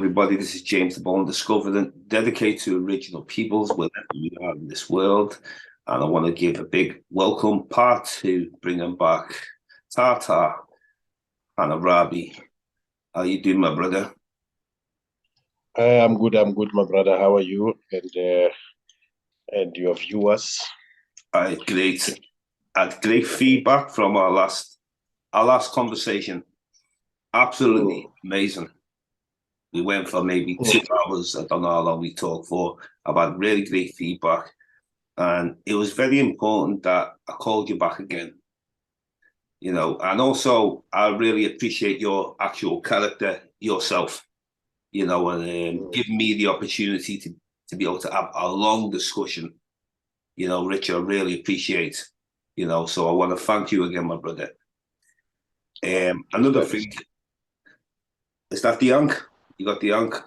everybody. This is James Diboe, discovering dedicated to original peoples wherever we are in this world. And I want to give a big welcome part to bringing back Thau Thau Haramanuba. How you doing, my brother? I'm good, my brother. How are you? And your viewers? I had great feedback from our last conversation. Absolutely amazing. We went for maybe 2 hours. I don't know how long we talked for. I've had really great feedback. And it was very important that I called you back again. You know, and also I really appreciate your actual character, yourself, you know, and giving me the opportunity to be able to have a long discussion. You know, Rich, I really appreciate, you know, so I want to thank you again, my brother. Another thing, is that the Ankh? You got the Ankh?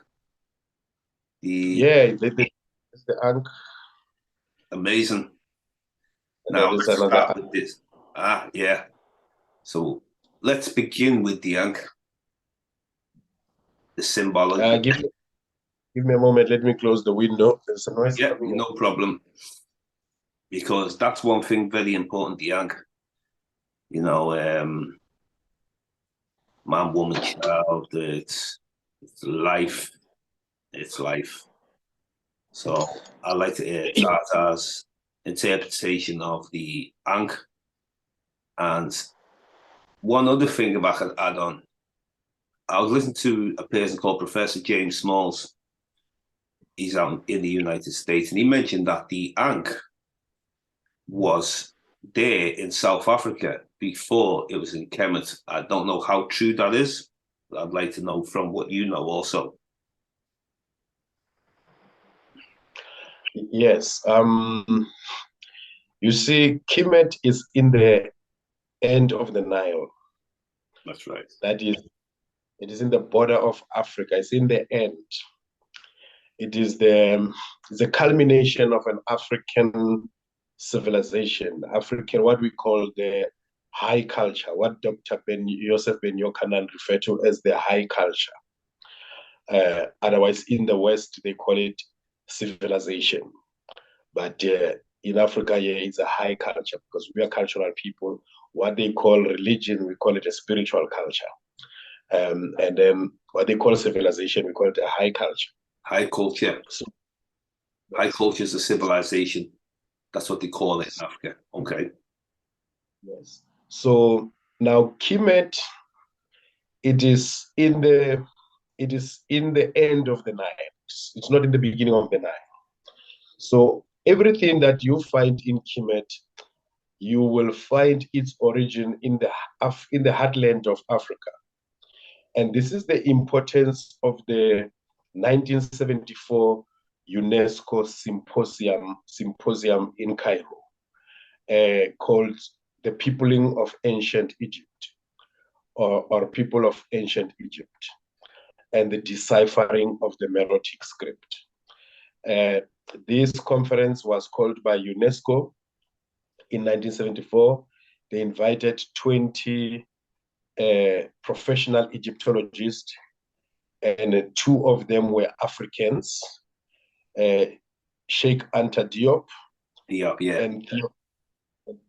Yeah, it's the Ankh. Amazing. And Now let's start with this. Yeah. So let's begin with the Ankh. The symbology. Give me a moment. Let me close the window. There's a noise. Yeah, no problem. Because that's one thing very important, the Ankh. You know, man, woman, child, it's life. It's life. So I like to hear Thau Thau's interpretation of the Ankh. And one other thing if I could add on, I was listening to a person called Professor James Smalls. He's out in the United States, and he mentioned that the Ankh was there in South Africa before it was in Kemet. I don't know how true that is, but I'd like to know from what you know also. Yes. You see, Kemet is in the end of the Nile. That's right. It is in the border of Africa. It's in the end. It is the culmination of an African civilization, what we call the high culture, what Dr. Joseph Ben Yochanan referred to as the high culture. Otherwise, in the West, they call it civilization. But in Africa, yeah, it's a high culture because we are cultural people. What they call religion, we call it a spiritual culture. And then what they call civilization, we call it a high culture. High culture. So, high culture is a civilization. That's what they call it in Africa. Okay. Yes. So now Kemet, it is in the end of the Nile. It's not in the beginning of the Nile. So everything that you find in Kemet, you will find its origin in the heartland of Africa. And this is the importance of the 1974 UNESCO symposium in Cairo, called The Peopling of Ancient Egypt, or People of Ancient Egypt, and the Deciphering of the Meroitic Script. This conference was called by UNESCO in 1974. They invited 20 professional Egyptologists, and 2 of them were Africans, Sheikh Anta Diop, yeah.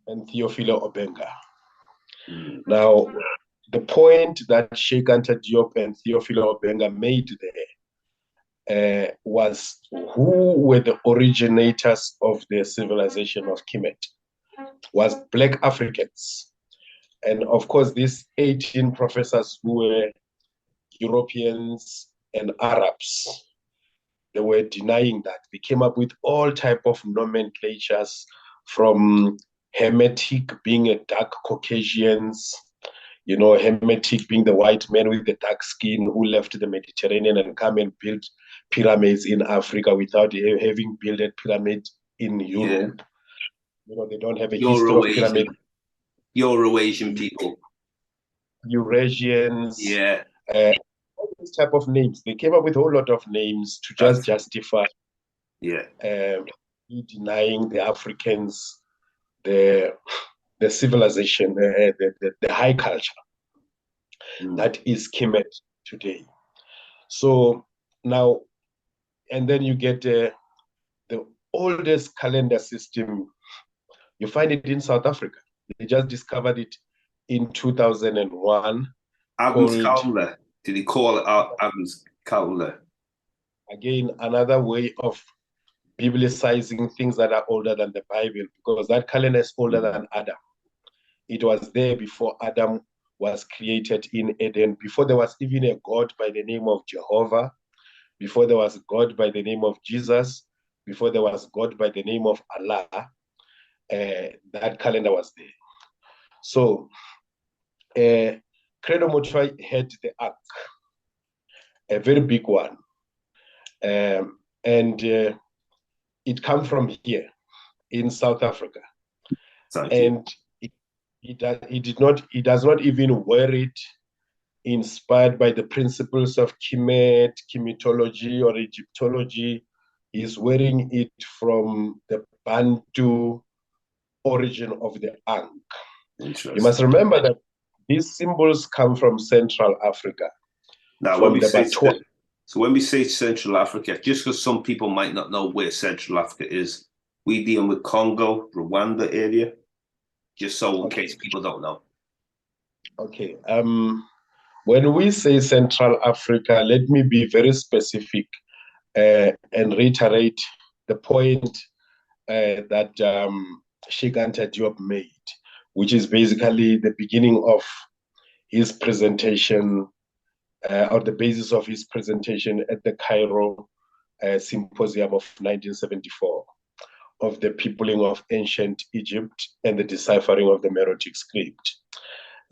and Theophilo Obenga. Now, the point that Sheikh Anta Diop and Theophilo Obenga made there was who were the originators of the civilization of Kemet was Black Africans. And of course, these 18 professors who were Europeans and Arabs, they were denying that. They came up with all type of nomenclatures, from Hermetic being a dark Caucasians, you know, Hermetic being the white man with the dark skin who left the Mediterranean and come and built pyramids in Africa without having built a pyramid in Europe. Yeah. You know, they don't have a history of pyramid. Euro-Asian people. Eurasians. Yeah. All these type of names. They came up with a whole lot of names to just justify denying the Africans the civilization, the high culture that is Kemet today. So Now, and then you get the oldest calendar system. You find it in South Africa. They just discovered it in 2001. Adam's calendar. Did he call it Adam's calendar? Again, another way of biblicizing things that are older than the Bible, because that calendar is older than Adam. It was there before Adam was created in Eden, before there was even a God by the name of Jehovah, before there was God by the name of Jesus, before there was God by the name of Allah. That calendar was there. So, Credo Mutwa had the ark, a very big one. And it comes from here in South Africa. And it does not even wear it inspired by the principles of Kemet, Kemetology, or Egyptology. He's wearing it from the Bantu origin of the Ankh. You must remember that these symbols come from Central Africa. Now, when we say Central Africa, just because some people might not know where Central Africa is, we deal with Congo, Rwanda area, just so in case people don't know. Okay. When we say Central Africa, let me be very specific and reiterate the point that Sheikh Anta Diop made, which is basically the beginning of his presentation, or the basis of his presentation at the Cairo Symposium of 1974, of the peopling of ancient Egypt and the deciphering of the Meroitic script.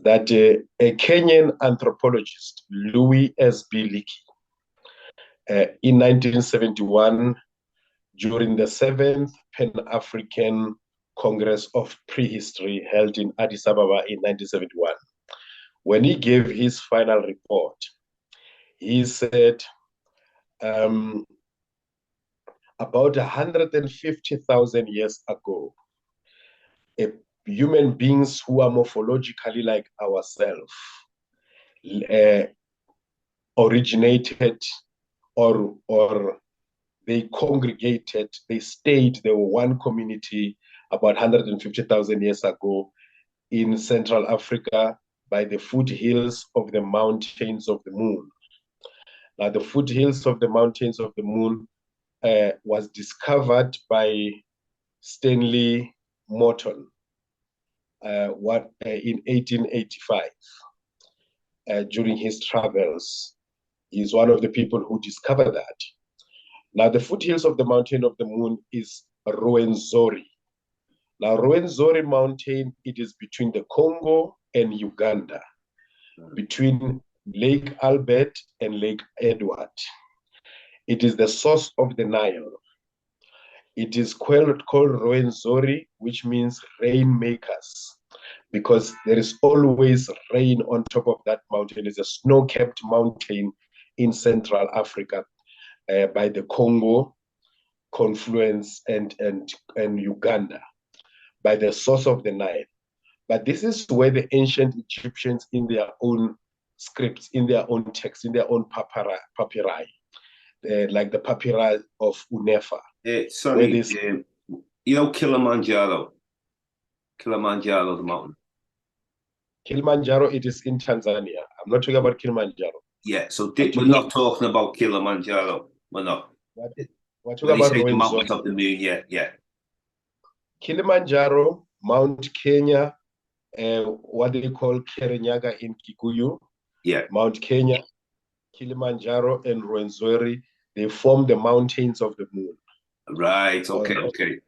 That a Kenyan anthropologist, Louis S.B. Leakey, in 1971, during the 7th Pan-African Congress of Prehistory held in Addis Ababa in 1971, when he gave his final report, he said about 150,000 years ago, human beings who are morphologically like ourselves originated, or they congregated, they stayed, they were one community about 150,000 years ago in Central Africa by the foothills of the mountains of the moon. Now, the foothills of the mountains of the moon was discovered by Stanley Morton in 1885 during his travels. He's one of the people who discovered that. Now, the foothills of the mountain of the moon is Rwenzori. Now, Rwenzori mountain, it is between the Congo and Uganda, between Lake Albert and Lake Edward. It is the source of the Nile. It is called Rwenzori, which means rainmakers, because there is always rain on top of that mountain. It's a snow-capped mountain in Central Africa by the Congo confluence and Uganda, by the source of the Nile. But this is where the ancient Egyptians, in their own scripts, in their own texts, in their own papyri, like the papyri of Unefa. Sorry, you know Kilimanjaro, the mountain. Kilimanjaro, it is in Tanzania. I'm not talking about Kilimanjaro. Yeah, so we're not talking about Kilimanjaro. We're not. We're talking about the mountains of the moon. Yeah. Kilimanjaro, Mount Kenya, what they call Kirinyaga in Kikuyu. Yeah. Mount Kenya, Kilimanjaro, and Rwenzori, they form the mountains of the moon. Right. Okay.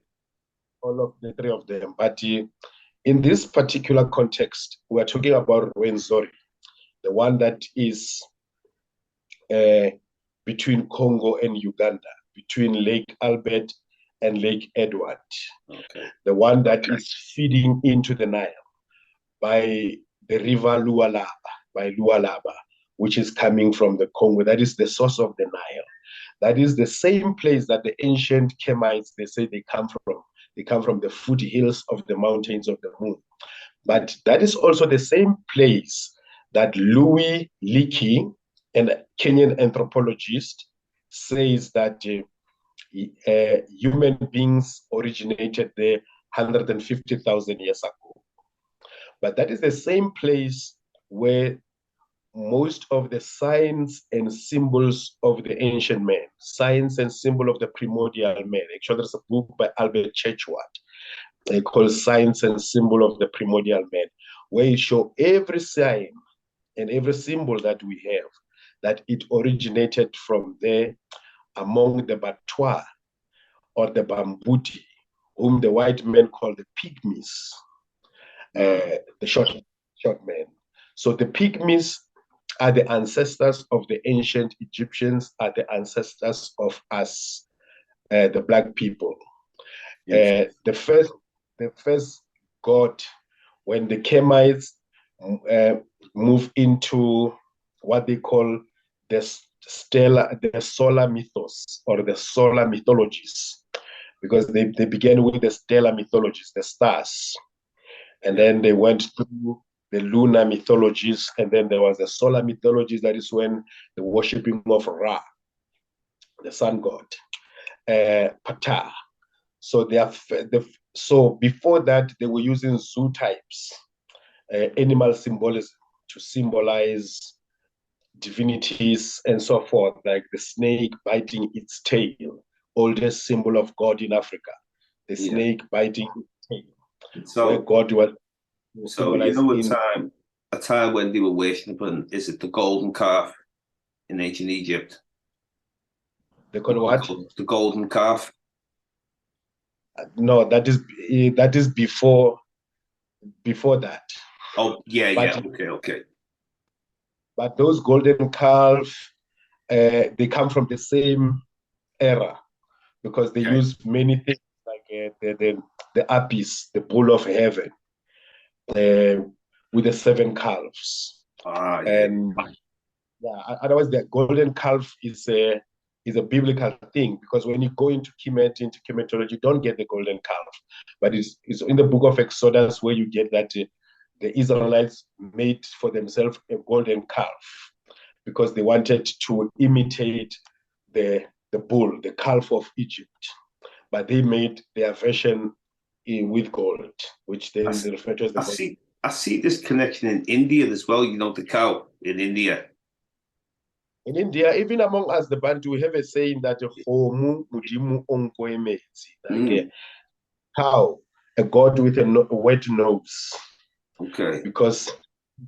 All of the three of them. But in this particular context, we're talking about Rwenzori, the one that is between Congo and Uganda, between Lake Albert and Lake Edward. Okay. The one that is feeding into the Nile by the river Lualaba, which is coming from the Congo. That is the source of the Nile. That is the same place that the ancient Kemites, they say they come from. They come from the foothills of the mountains of the moon. But that is also the same place that Louis Leakey, a Kenyan anthropologist, says that human beings originated there 150,000 years ago. But that is the same place where most of the signs and symbols of the ancient man, signs and symbol of the primordial man. Actually, there's a book by Albert Churchward called Signs and Symbol of the Primordial Man, where he shows every sign and every symbol that we have, that it originated from there among the Batwa or the Bambuti, whom the white men call the pygmies, the short men. So the pygmies are the ancestors of the ancient Egyptians, are the ancestors of us, the black people. Yes. The first god, when the Kemites move into what they call the solar mythos or the solar mythologies, because they began with the stellar mythologies, the stars, and then they went through the lunar mythologies, and then there was the solar mythologies. That is when the worshipping of Ra, the sun god, Ptah. So so before that, they were using zoo types, animal symbolism to symbolize divinities and so forth, like the snake biting its tail, oldest symbol of God in Africa, the snake biting its tail, so, where God was. So you know a time when they were worshiping, is it the golden calf in ancient Egypt? They call what? The golden calf. No, that is before that. Oh yeah, okay. But those golden calf, they come from the same era, because they use many things like the apis, the bull of heaven, with the 7 calves. And otherwise the golden calf is a biblical thing, because when you go into Kemet, Kemetology, you don't get the golden calf, but it's in the book of Exodus where you get that the Israelites made for themselves a golden calf because they wanted to imitate the bull, the calf of Egypt, but they made their version with gold, which then they refer to as the I see this connection in India as well. You know, the cow in India. In India, even among us, the Bantu, we have a saying that cow, a god with a wet nose. Okay. Because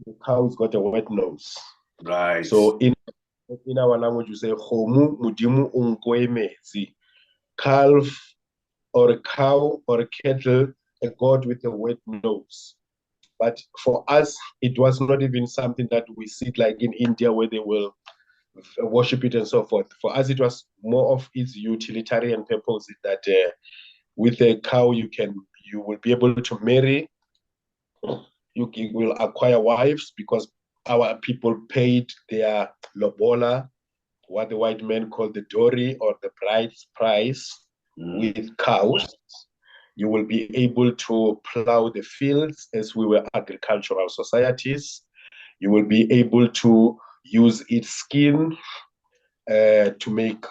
the cow's got a wet nose. Right. So in our language, you say homu mudimu unkoemezi, calf or a cow or a cattle, a god with a wet nose. But for us, it was not even something that we see like in India where they will worship it and so forth. For us, it was more of its utilitarian purpose that with a cow you will be able to marry, you will acquire wives, because our people paid their lobola, what the white men call the dowry or the bride's price, with cows. You will be able to plow the fields, as we were agricultural societies. You will be able to use its skin to make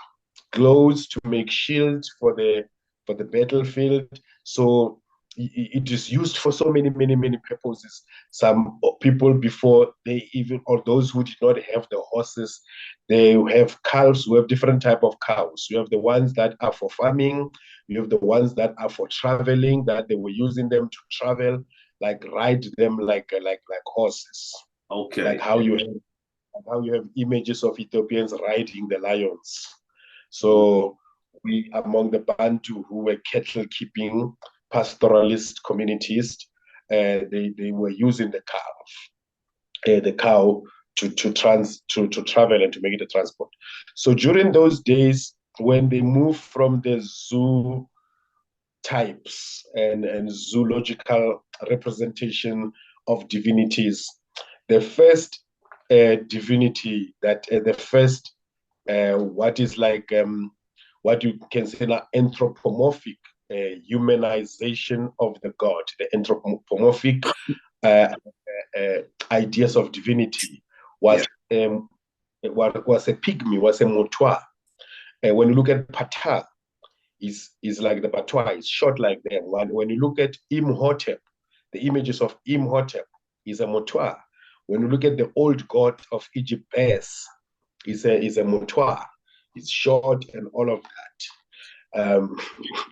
clothes, to make shields for the battlefield. So it is used for so many purposes. Some people before they even, or those who did not have the horses, they have calves. We have different type of cows. You have the ones that are for farming. You have the ones that are for traveling, that they were using them to travel, like ride them like horses. Okay. Like how you have images of Ethiopians riding the lions. So we, among the Bantu who were cattle keeping pastoralist communities, they were using the cow to travel and to make it a transport. So during those days, when they moved from the zoo types and zoological representation of divinities, the first divinity that the first what is like what you can say now anthropomorphic humanization of the god, the anthropomorphic ideas of divinity was a pygmy, was a mutwa. When you look at Ptah, is like the patois, it's short like that. When you look at Imhotep, the images of Imhotep is a motoir. When you look at the old god of Egypt, Bes, is a motoir. It's short and all of that.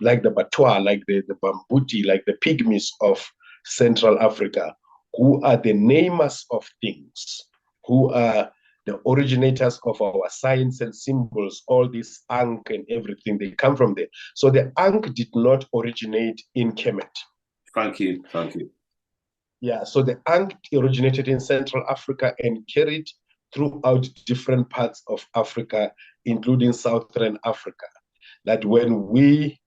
Like the patois, like the Bambuti, like the pygmies of Central Africa, who are the namers of things, who are the originators of our signs and symbols, all this Ankh and everything, they come from there. So the Ankh did not originate in Kemet. Thank you. Thank you. Yeah, so the Ankh originated in Central Africa and carried throughout different parts of Africa, including Southern Africa. That when we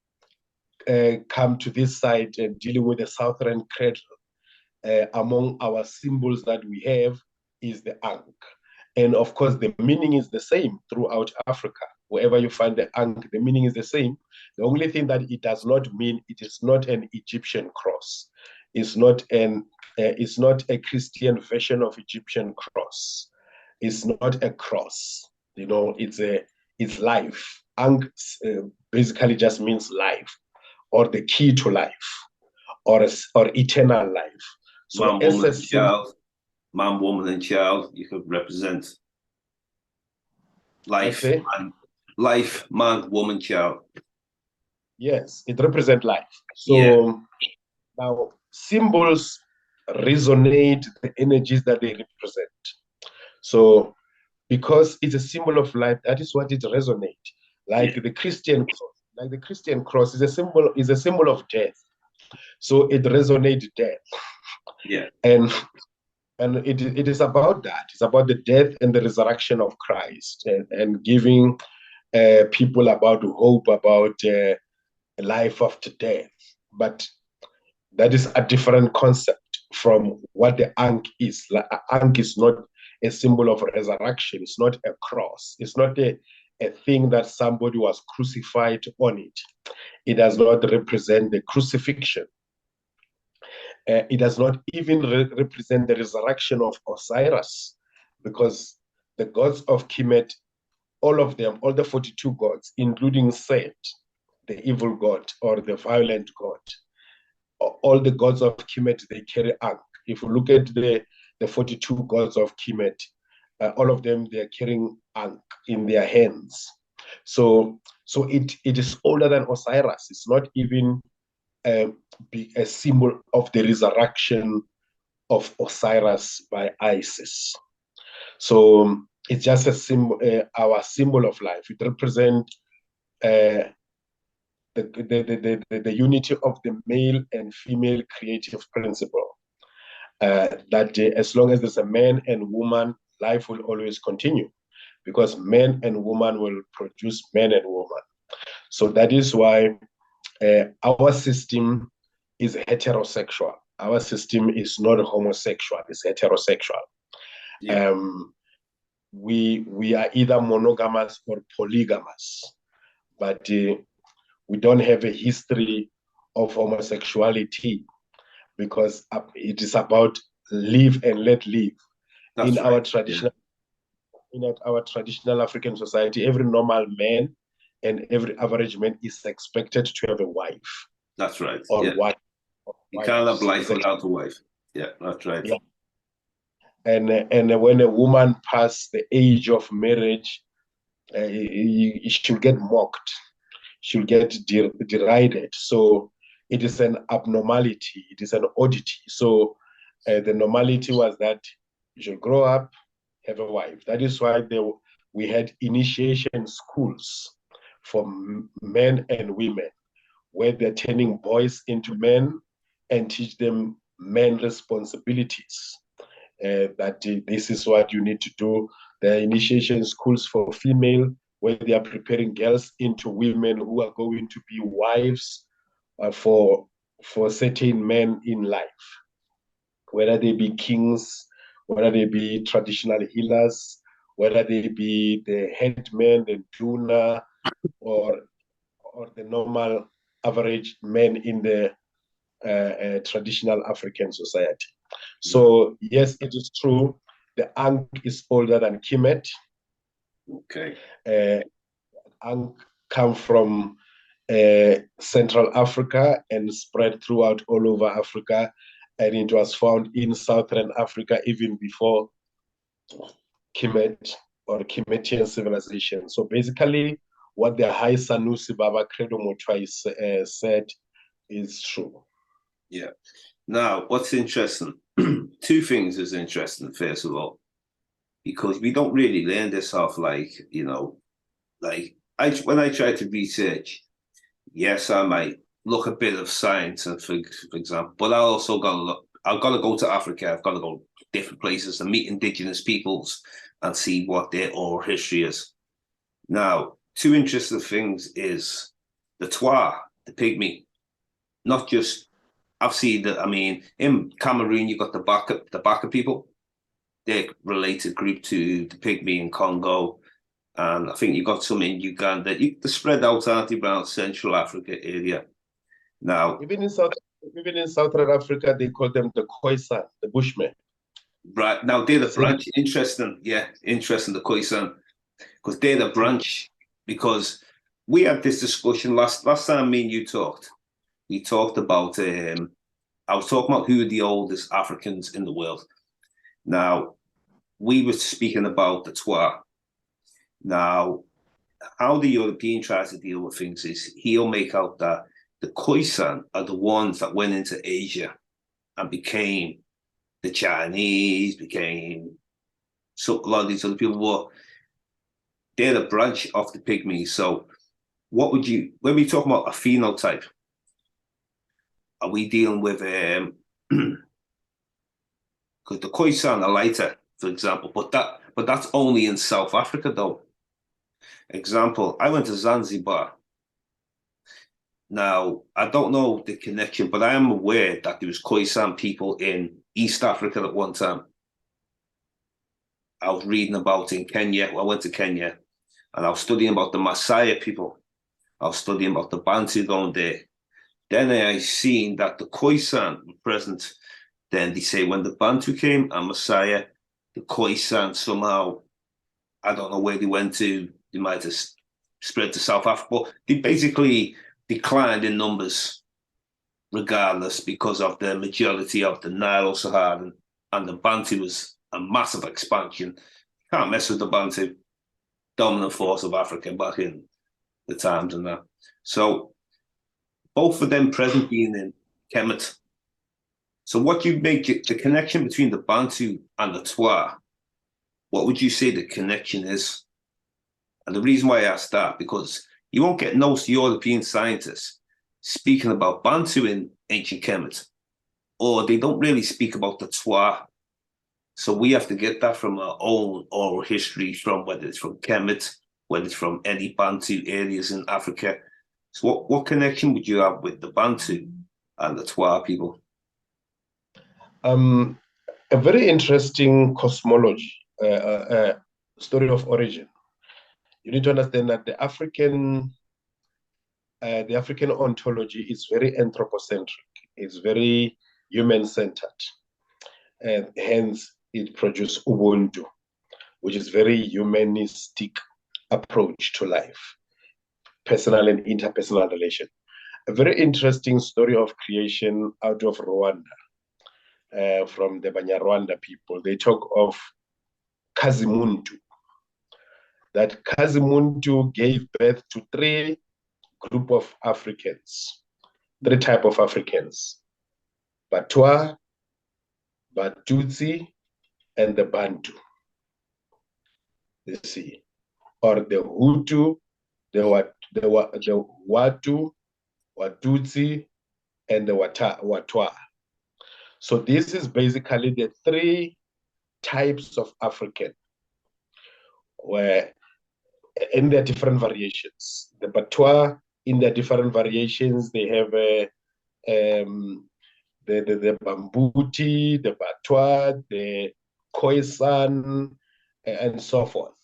come to this side and dealing with the Southern cradle, among our symbols that we have is the Ankh. And of course, the meaning is the same throughout Africa. Wherever you find the Ankh, the meaning is the same. The only thing that it does not mean, it is not an Egyptian cross. It's not a Christian version of Egyptian cross. It's not a cross. You know, it's life. Ankh basically just means life, or the key to life, or eternal life. So Man, woman, and child. Man, woman, and child. You could represent life, life, man, woman, child. Yes, it represents life. So now symbols resonate the energies that they represent. So because it's a symbol of life, that is what it resonates. Like the Christian cross is a symbol of death. So it resonates death. Yeah. And it is about that. It's about the death and the resurrection of Christ, and giving people about hope about life after death. But that is a different concept from what the Ankh is. Like, Ankh is not a symbol of resurrection. It's not a cross. It's not a thing that somebody was crucified on it. It does not represent the crucifixion. It does not even represent the resurrection of Osiris, because the gods of Kemet, all of them, all the 42 gods, including Set, the evil god or the violent god, all the gods of Kemet, they carry Ankh. If you look at the 42 gods of Kemet, all of them, they're carrying Ankh in their hands. So it is older than Osiris. It's not even be a symbol of the resurrection of Osiris by Isis. So it's just a symbol, our symbol of life. It represents the unity of the male and female creative principle. That as long as there's a man and woman, life will always continue, because men and woman will produce men and woman. So that is why our system is heterosexual. Our system is not homosexual, it's heterosexual. Yeah. We are either monogamous or polygamous, but we don't have a history of homosexuality, because it is about live and let live. That's in right. Our traditional African society, every normal man and every average man is expected to have a wife. That's right. Or wife. You can't have life without a wife. Yeah, that's right. Yeah. And when a woman passes the age of marriage, she'll get mocked. She'll get derided. So it is an abnormality. It is an oddity. So the normality was that you should grow up, have a wife. That is why we had initiation schools for men and women, where they're turning boys into men and teach them men responsibilities. That this is what you need to do. The initiation schools for female, where they are preparing girls into women who are going to be wives for certain men in life, whether they be kings, whether they be traditional healers, whether they be the headman, the tuna, or the normal average men in the traditional African society. So yes, it is true. The Ankh is older than Kemet. Okay. come from Central Africa and spread throughout all over Africa, and it was found in Southern Africa even before Kemet or Kemetian civilization. So basically, what the High Sanusi Baba Credo Motwai said is true. Yeah. Now, what's interesting, two things is interesting, first of all, because we don't really learn this off, like, you know, like when I try to research, yes, I might look a bit of science, and for example, but I also got to look, I've got to go to Africa, I've got to go to different places and meet indigenous peoples and see what their oral history is. Now, two interesting things is the Twa, the pygmy, not just, I've seen that, I mean, in Cameroon, you've got the Baka people. They're related group to the pygmy in Congo. And I think you got some in Uganda. They're spread out, aren't they, around Central Africa area. Now, even in Southern Africa, they call them the Khoisan, the Bushmen. Right now, they're the branch. Interesting, yeah, interesting. The Khoisan, because they're the branch. Because we had this discussion last time. Me and you talked. We talked about. I was talking about who are the oldest Africans in the world. Now, we were speaking about the Twa. Now, how the European tries to deal with things is he'll make out that the Khoisan are the ones that went into Asia and became the Chinese, became so a lot of these other people were, they're the branch of the pygmies. So what would you, when we talk about a phenotype, are we dealing with, because the Khoisan are lighter, for example, but that's only in South Africa though. Example, I went to Zanzibar. Now, I don't know the connection, but I am aware that there was Khoisan people in East Africa at one time. I was reading about in Kenya. I went to Kenya and I was studying about the Maasai people. I was studying about the Bantu going there. Then I seen that the Khoisan were present. Then they say when the Bantu came and Maasai, the Khoisan somehow, I don't know where they went to. They might have spread to South Africa. But they basically declined in numbers regardless because of the majority of the Nilo-Saharan, and the Bantu was a massive expansion. Can't mess with the Bantu, dominant force of Africa back in the times and that. So both of them present being in Kemet. So what you make the connection between the Bantu and the Twa, what would you say the connection is? And the reason why I asked that, because you won't get no European scientists speaking about Bantu in ancient Kemet, or they don't really speak about the Twa. So we have to get that from our own oral history, from whether it's from Kemet, whether it's from any Bantu areas in Africa. So what connection would you have with the Bantu and the Twa people? A very interesting cosmology, story of origin. You need to understand that the African ontology is very anthropocentric. It's very human-centered, and hence it produced Ubuntu, which is very humanistic approach to life, personal and interpersonal relation. A very interesting story of creation out of Rwanda, from the Banyarwanda people. They talk of Kazimuntu, that Kazimuntu gave birth to three group of Africans, three type of Africans: Batwa, Batutsi, and the Bantu. You see, or the Hutu, the Watu, Watutsi, and the Watwa. So this is basically the three types of African, where in their different variations. The Batwa, in their different variations, they have the Bambuti, the Batwa, the Khoisan, and so forth.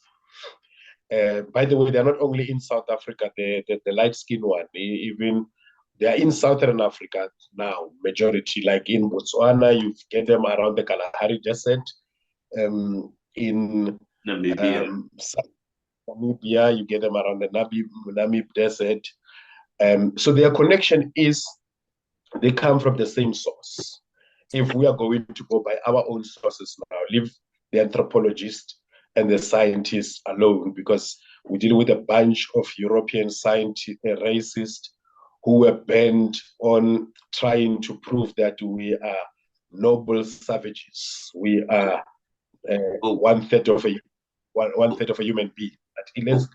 By the way, they're not only in South Africa, the light-skinned one, they are in Southern Africa now, majority, like in Botswana, you get them around the Kalahari Desert, in Namibia. Namibia, you get them around the Namib Desert. So their connection is they come from the same source. If we are going to go by our own sources now, leave the anthropologist and the scientists alone, because we deal with a bunch of European scientists, racists, who were bent on trying to prove that we are noble savages. We are one third of a human being.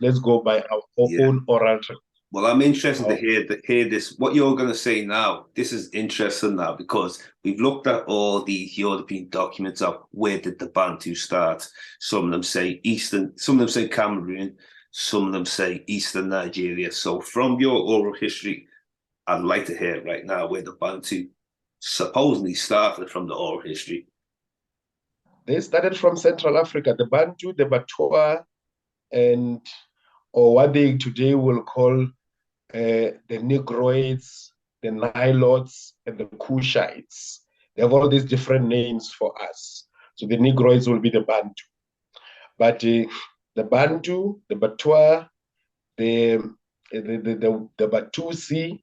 Let's go by our own oral tradition. Well, I'm interested to hear this. What you're going to say now, this is interesting now, because we've looked at all these European documents of where did the Bantu start. Some of them say Eastern, some of them say Cameroon, some of them say Eastern Nigeria. So from your oral history, I'd like to hear right now where the Bantu supposedly started from the oral history. They started from Central Africa, the Bantu, the Batwa, or what they today will call the Negroids, the Nilotes, and the Kushites. They have all these different names for us. So the Negroids will be the Bantu. But the Bantu, the Batwa, the Batusi,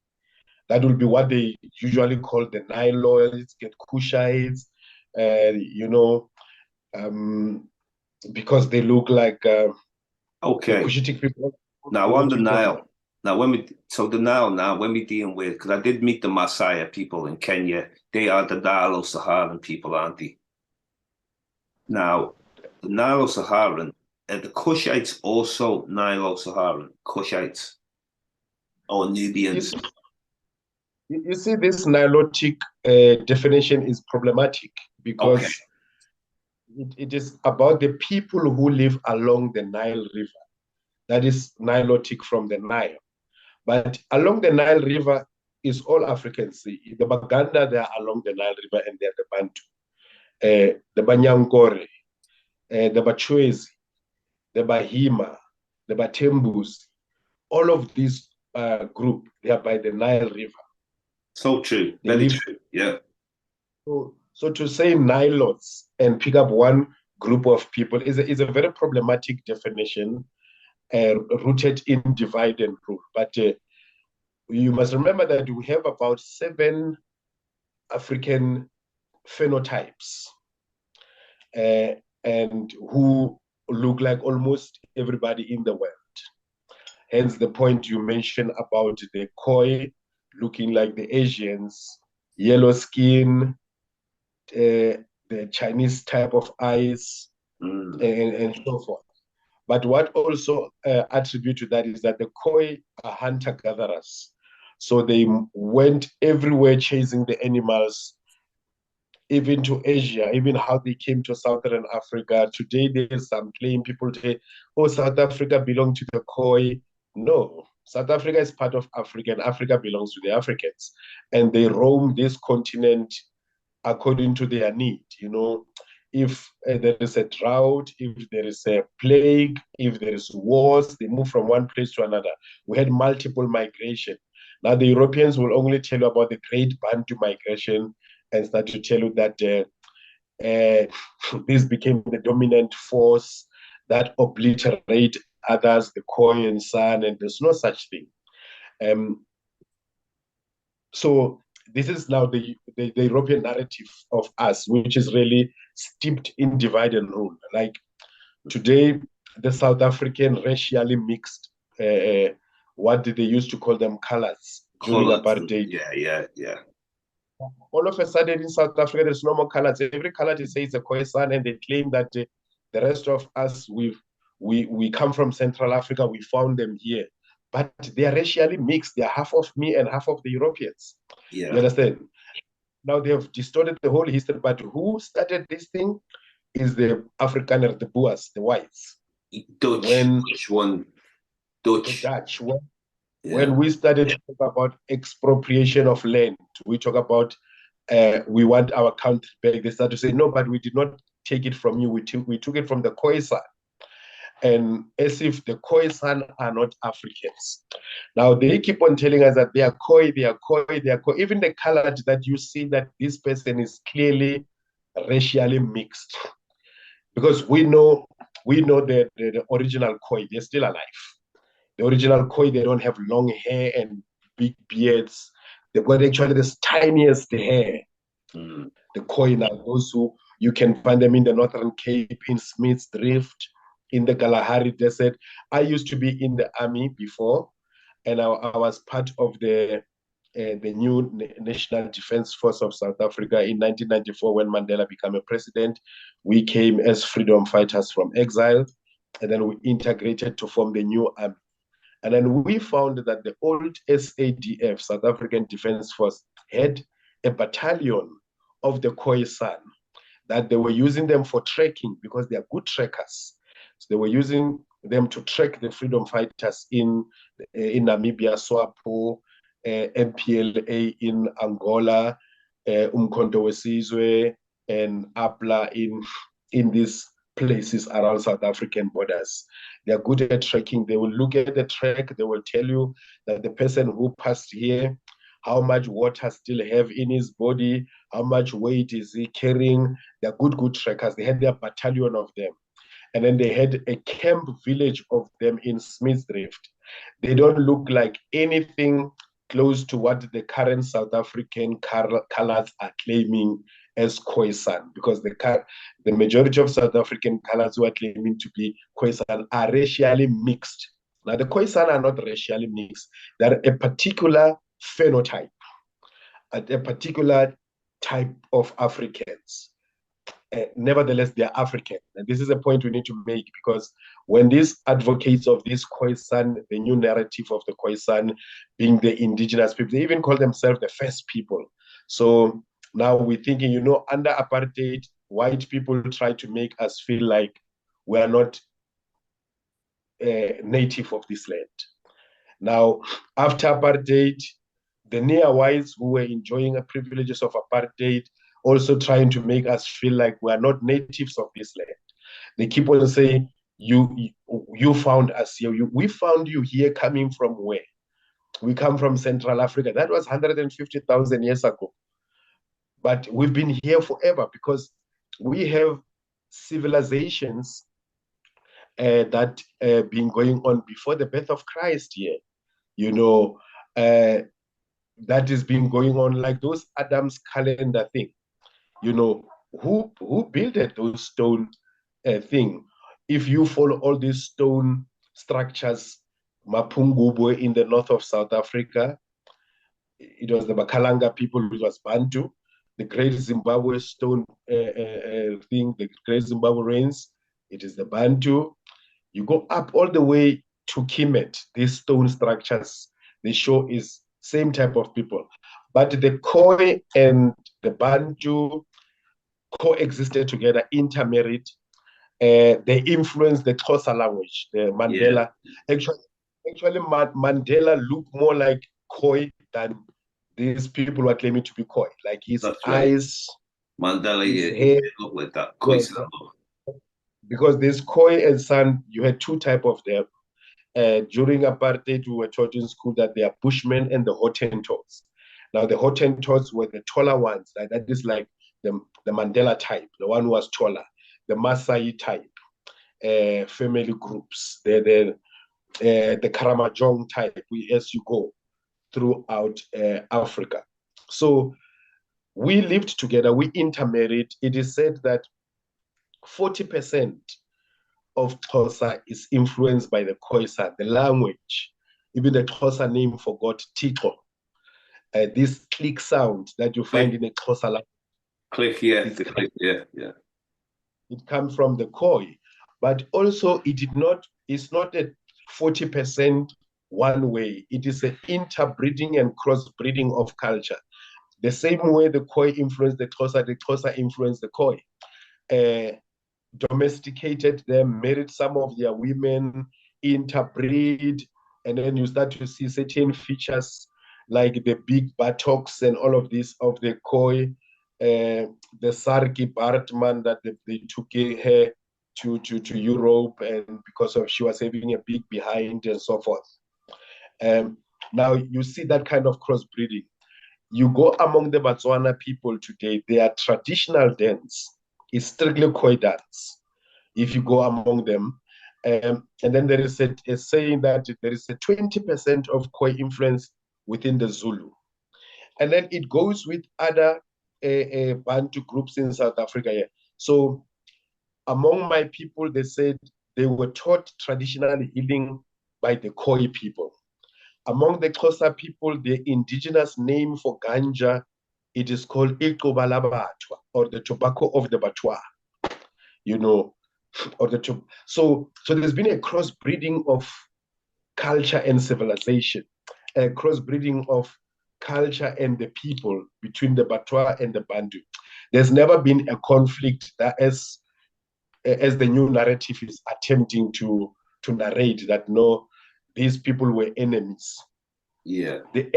that will be what they usually call the Nilotes, get Kushites, because they look like the Cushitic people. Now on the Nile. Now, when we deal with, because I did meet the Maasai people in Kenya, they are the Nilo-Saharan people, aren't they? Now, the Nilo-Saharan, are the Kushites also Nilo-Saharan Kushites or Nubians? You see, this Nilotic definition is problematic because it is about the people who live along the Nile River. That is Nilotic from the Nile. But along the Nile River is all Africans. The Baganda, they are along the Nile River, and they're the Bantu. The Banyankore, the Bachwezi, the Bahima, the Batembus, all of these group, they are by the Nile River. So true. Very true. Yeah. So to say Nilotes and pick up one group of people is a very problematic definition, rooted in divide and rule. But you must remember that we have about 7 African phenotypes, and who look like almost everybody in the world. Hence the point you mentioned about the Khoi looking like the Asians, yellow skin, the Chinese type of eyes, and so forth. But what also attribute to that is that the Khoi are hunter-gatherers. So they went everywhere chasing the animals, even to Asia, even how they came to Southern Africa. Today, there's some claim people say, oh, South Africa belongs to the Khoi. No, South Africa is part of Africa, and Africa belongs to the Africans. And they roam this continent according to their need. If there is a drought, if there is a plague, if there is wars, they move from one place to another. We had multiple migration. Now the Europeans will only tell you about the Great Bantu migration and start to tell you that this became the dominant force that obliterate others, the Khoi and San, and there's no such thing. So this is now the European narrative of us, which is really steeped in divide and rule. Like today, the South African racially mixed, what did they used to call them, colors during apartheid? Yeah. All of a sudden in South Africa, there's no more colors. Every color they say is a Khoisan, and they claim that the rest of us, we come from Central Africa, we found them here. But they are racially mixed. They are half of me and half of the Europeans. Yeah. You understand? Now they have distorted the whole history, but who started this thing is the Afrikaner, the Boers, the whites. Dutch. Which one? Dutch. The Dutch. When we started to talk about expropriation of land, we talk about we want our country back. They started to say, no, but we did not take it from you. We took it from the Khoisan. And as if the Khoisan are not Africans. Now they keep on telling us that they are Khoi, they are Khoi, they are Khoi. Even the color that you see that this person is clearly racially mixed. Because we know we know that the original Khoi, they're still alive. The original Khoi, they don't have long hair and big beards. They've got actually the tiniest hair. The Khoi now, those who you can find them in the Northern Cape, in Smith's Drift, in the Kalahari Desert. I used to be in the army before, and I was part of the new National Defense Force of South Africa in 1994 when Mandela became a president. We came as freedom fighters from exile, and then we integrated to form the new army. And then we found that the old SADF, South African Defense Force, had a battalion of the Khoisan, that they were using them for trekking because they are good trekkers. So they were using them to trek the freedom fighters in Namibia, SWAPO, MPLA in Angola, Umkhonto weSizwe, and APLA in these places around South African borders. They are good at trekking. They will look at the trek. They will tell you that the person who passed here, how much water still have in his body, how much weight is he carrying. They're good trekkers. They had their battalion of them. And then they had a camp village of them in Smith's Drift. They don't look like anything close to what the current South African colors are claiming as Khoisan, because the majority of South African colors who are claiming to be Khoisan are racially mixed. Now, the Khoisan are not racially mixed. They're a particular phenotype, a particular type of Africans. Nevertheless, they are African. And this is a point we need to make, because when these advocates of this Khoisan, the new narrative of the Khoisan being the indigenous people, they even call themselves the first people. So now we're thinking, under apartheid, white people try to make us feel like we are not native of this land. Now, after apartheid, the near whites who were enjoying the privileges of apartheid also trying to make us feel like we are not natives of this land. They keep on saying, you found us here. We found you here coming from where? We come from Central Africa. That was 150,000 years ago. But we've been here forever because we have civilizations that been going on before the birth of Christ here. That has been going on like those Adam's calendar thing. Who built those stone thing? If you follow all these stone structures, Mapungubwe in the north of South Africa, it was the Bakalanga people, it was Bantu. The Great Zimbabwe stone thing, the Great Zimbabwe Rains, it is the Bantu. You go up all the way to Kimet, these stone structures, they show is same type of people. But the Khoi and the Bantu coexisted together, intermarried. They influenced the Xhosa language, the Mandela. Yeah. Actually, Mandela looked more like Khoi than these people who are claiming to be Khoi. Like his eyes, Mandela, his hair. Look like that. Khoi, because this Khoi and San, you had two type of them. During apartheid, we were taught in school that they are Bushmen and the Hottentots. Now, the Hottentots were the taller ones. That is like the Mandela type, the one who was taller. The Maasai type, family groups. The Karamojong type, as you go throughout Africa. So we lived together, we intermarried. It is said that 40% of Xhosa is influenced by the Khoisan, the language. Even the Xhosa name forgot Tito. This click sound that you find in the Xhosa language. Click, yeah. Yeah. It comes from the Khoi. But also it's not a 40% one way. It is an interbreeding and crossbreeding of culture. The same way the Khoi influenced the Xhosa influenced the Khoi. Domesticated them, married some of their women, interbreed, and then you start to see certain features like the big buttocks and all of this of the Khoi, the Sarki Bartman that they took her to Europe, and because of she was having a big behind and so forth. Now you see that kind of crossbreeding. You go among the Botswana people today, their traditional dance is strictly Khoi dance. if you go among them. And then there is a saying that there is a 20% of Khoi influence within the Zulu. And then it goes with other Bantu groups in South Africa. Yeah. So among my people, they said they were taught traditional healing by the Khoi people. Among the Xhosa people, the indigenous name for ganja, it is called Ikobalabatuwa, or the tobacco of the Batwa, you know, or so there's been a crossbreeding of culture and civilization, a crossbreeding of culture and the people between the Batwa and the Bantu. There's never been a conflict that as the new narrative is attempting to narrate that no, these people were enemies. Yeah. The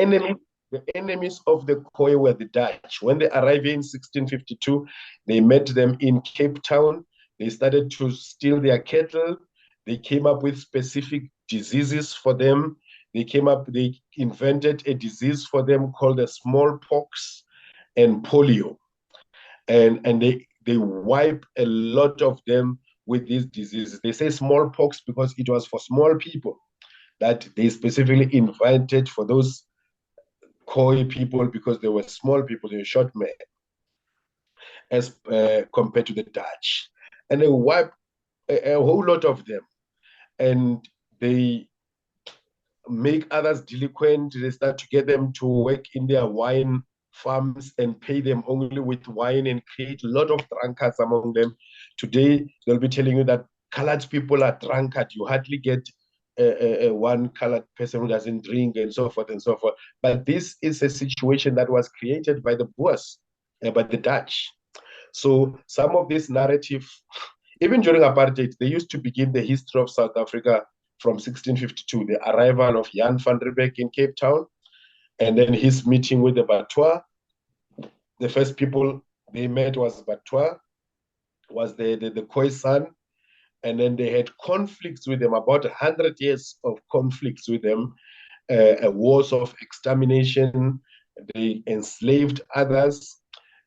enemies of the Khoi were the Dutch. When they arrived in 1652, they met them in Cape Town. They started to steal their cattle. They came up with specific diseases for them. They invented a disease for them called the smallpox and polio. And they wipe a lot of them with these diseases. They say smallpox because it was for small people that they specifically invented for those Khoi people because they were small people, they were short men, as compared to the Dutch. And they wiped a whole lot of them. And they make others delinquent. They start to get them to work in their wine farms and pay them only with wine and create a lot of drunkards among them. Today, they'll be telling you that colored people are drunkard. You hardly get one colored person who doesn't drink and so forth and so forth. But this is a situation that was created by the Boers, by the Dutch. So some of this narrative, even during apartheid, they used to begin the history of South Africa from 1652, the arrival of Jan van Riebeeck in Cape Town, and then his meeting with the Batwa. The first people they met was Batwa, was the Khoisan, and then they had conflicts with them, about 100 years of conflicts with them, wars of extermination. They enslaved others.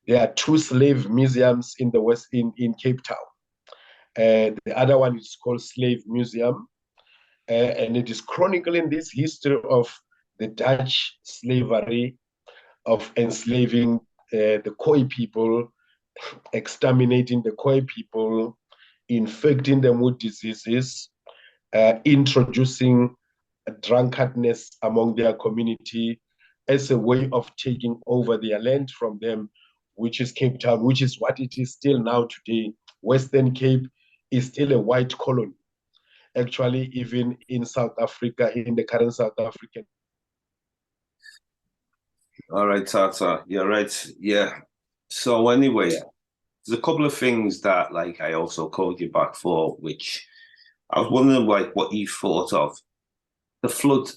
There are two slave museums in the West in Cape Town. The other one is called Slave Museum, and it is chronicling this history of the Dutch slavery, of enslaving the Khoi people, exterminating the Khoi people, infecting them with diseases, introducing drunkardness among their community as a way of taking over their land from them, which is Cape Town, which is what it is still now today. Western Cape is still a white colony. Actually, even in South Africa, in the current South African. All right, Tata, you're right. Yeah. So anyway, there's a couple of things that like I also called you back for, which I was wondering like what you thought of. The flood,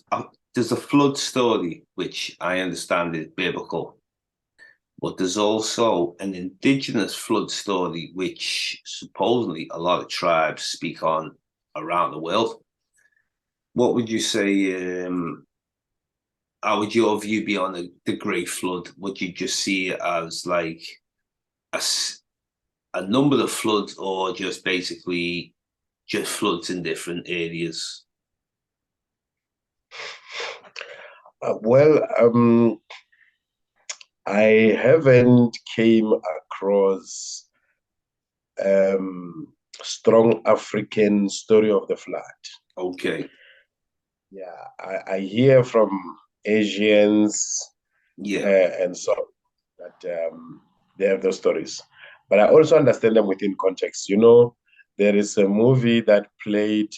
there's a flood story, which I understand is biblical, but there's also an indigenous flood story, which supposedly a lot of tribes speak on around the world. What would you say, how would your view be on the Great Flood? Would you just see it as like a number of floods, or just basically just floods in different areas? I haven't came across strong African story of the flood. Okay. Yeah, I hear from Asians, and so that they have those stories, but I also understand them within context. You know, there is a movie that played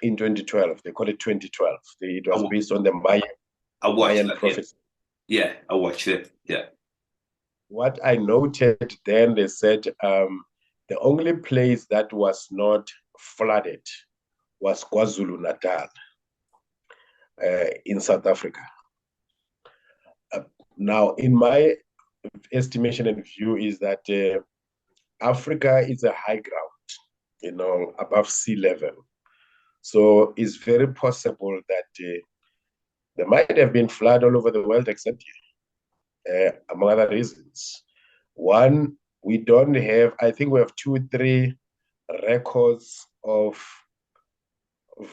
in 2012. They call it 2012. It was based on the Mayan prophecy. Yeah, I watched it. Yeah. What I noted then, they said the only place that was not flooded was KwaZulu-Natal in South Africa. Now, in my estimation and view is that Africa is a high ground, you know, above sea level. So it's very possible that there might have been flood all over the world except here, among other reasons. One, we don't have, I think we have 2, 3 records of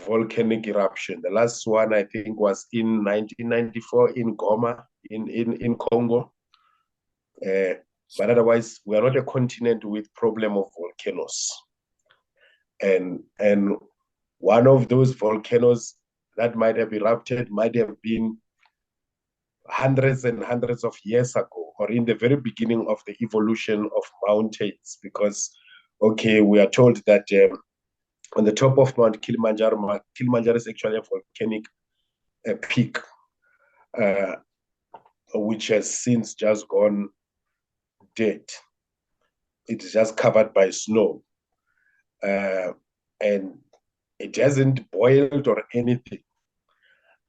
volcanic eruption. The last one, I think, was in 1994 in Goma, in Congo. But otherwise, we are not a continent with problem of volcanoes. And one of those volcanoes that might have erupted might have been hundreds and hundreds of years ago, or in the very beginning of the evolution of mountains. Because, okay, we are told that on the top of Mount Kilimanjaro, Kilimanjaro is actually a volcanic peak, which has since just gone dead. It's just covered by snow. And it hasn't boiled or anything.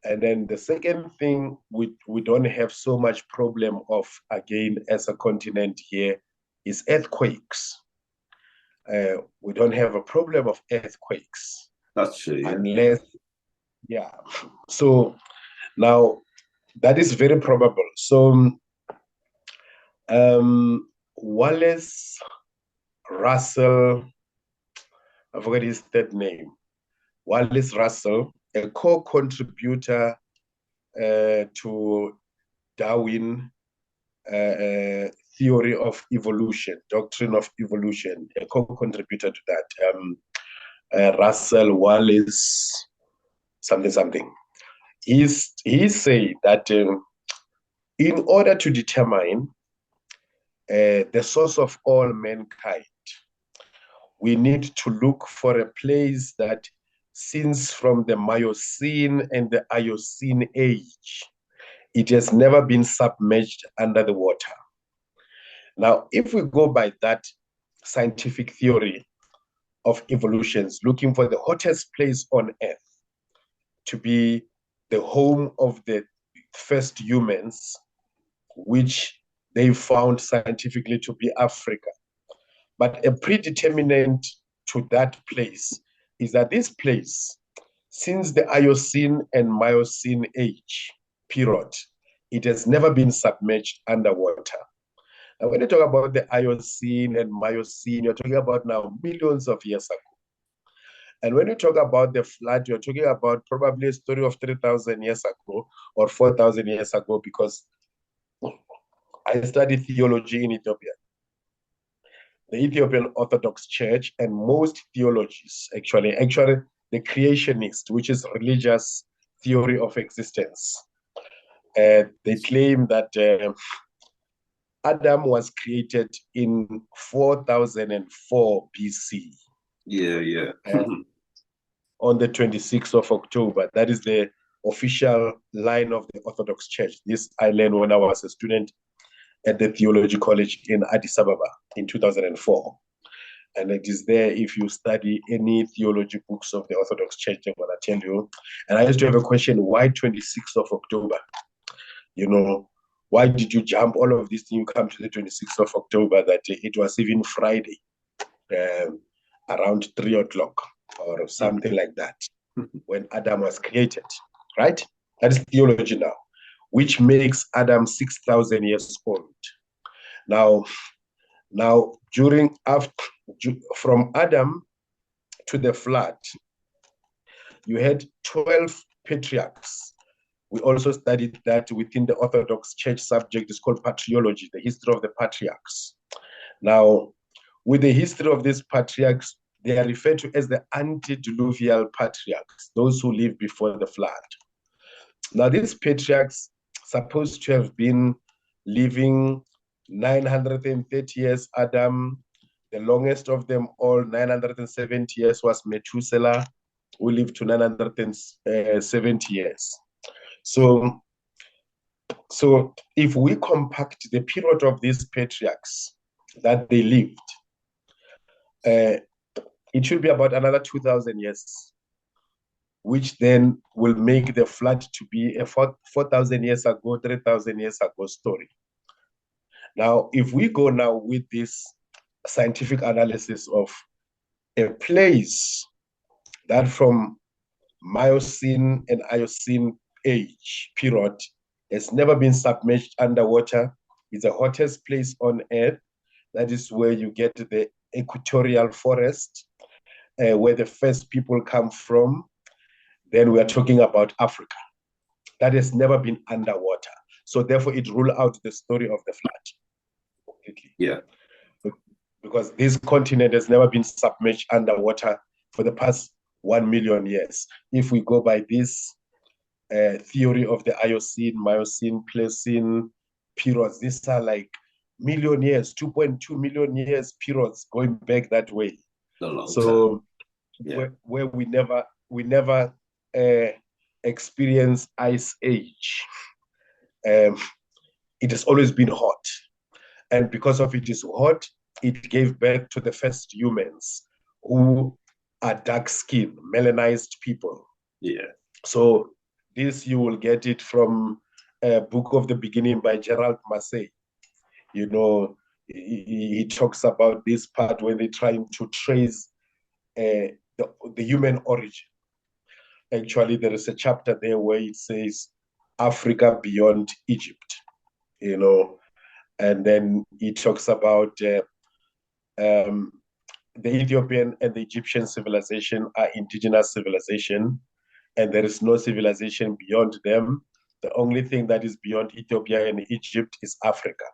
And then the second thing, we don't have so much problem of, again, as a continent here, is earthquakes. We don't have a problem of earthquakes. That's true. Yeah. Unless, yeah. So now that is very probable. So Wallace Russell, I forget his third name, Wallace Russell, a co-contributor to Darwin theory of evolution, doctrine of evolution, a co-contributor to that, Russell Wallace, something. He said that in order to determine the source of all mankind, we need to look for a place that, since from the Miocene and the Eocene age, it has never been submerged under the water. Now, if we go by that scientific theory of evolutions, looking for the hottest place on Earth to be the home of the first humans, which they found scientifically to be Africa. But a predeterminant to that place is that this place, since the Eocene and Miocene age period, it has never been submerged underwater. And when you talk about the Eocene and Miocene, you're talking about now millions of years ago. And when you talk about the flood, you're talking about probably a story of 3,000 years ago or 4,000 years ago, because I studied theology in Ethiopia. The Ethiopian Orthodox Church and most theologies, actually the creationist, which is religious theory of existence, they claim that Adam was created in 4004 BC. Yeah. On the 26th of October. That is the official line of the Orthodox Church. This I learned when I was a student at the Theology College in Addis Ababa in 2004. And it is there, if you study any theology books of the Orthodox Church, they're going to tell you. And I used to have a question, why 26th of October? You know, why did you jump all of this thing? You come to the 26th of October, that it was even Friday, around 3 o'clock or something like that, when Adam was created, right? That is theology now, which makes Adam 6,000 years old. Now, from Adam to the flood, you had 12 patriarchs. We also studied that within the Orthodox Church subject is called patriology, the history of the patriarchs. Now, with the history of these patriarchs, they are referred to as the antediluvial patriarchs, those who lived before the flood. Now, these patriarchs supposed to have been living 930 years. Adam, the longest of them all, 970 years, was Methuselah, who lived to 970 years. So if we compact the period of these patriarchs that they lived, it should be about another 2,000 years, which then will make the flood to be a 4,000 years ago, 3,000 years ago story. Now, if we go now with this scientific analysis of a place that from Miocene and Eocene age period has never been submerged underwater, it's the hottest place on Earth. That is where you get the equatorial forest, where the first people come from, then we are talking about Africa. That has never been underwater. So therefore, it rule out the story of the flood completely. Yeah. Because this continent has never been submerged underwater for the past 1 million years. If we go by this theory of the Eocene, Miocene, Pliocene periods, these are like million years, 2.2 million years periods going back that way. So yeah. where we never experience ice age. It has always been hot. And because of it is hot, it gave birth to the first humans who are dark-skinned, melanized people. Yeah. So this you will get it from a Book of the Beginning by Gerald Massey. You know, he talks about this part when they're trying to trace the human origin. Actually, there is a chapter there where it says Africa beyond Egypt, you know, and then he talks about the Ethiopian and the Egyptian civilization are indigenous civilization, and there is no civilization beyond them. The only thing that is beyond Ethiopia and Egypt is Africa.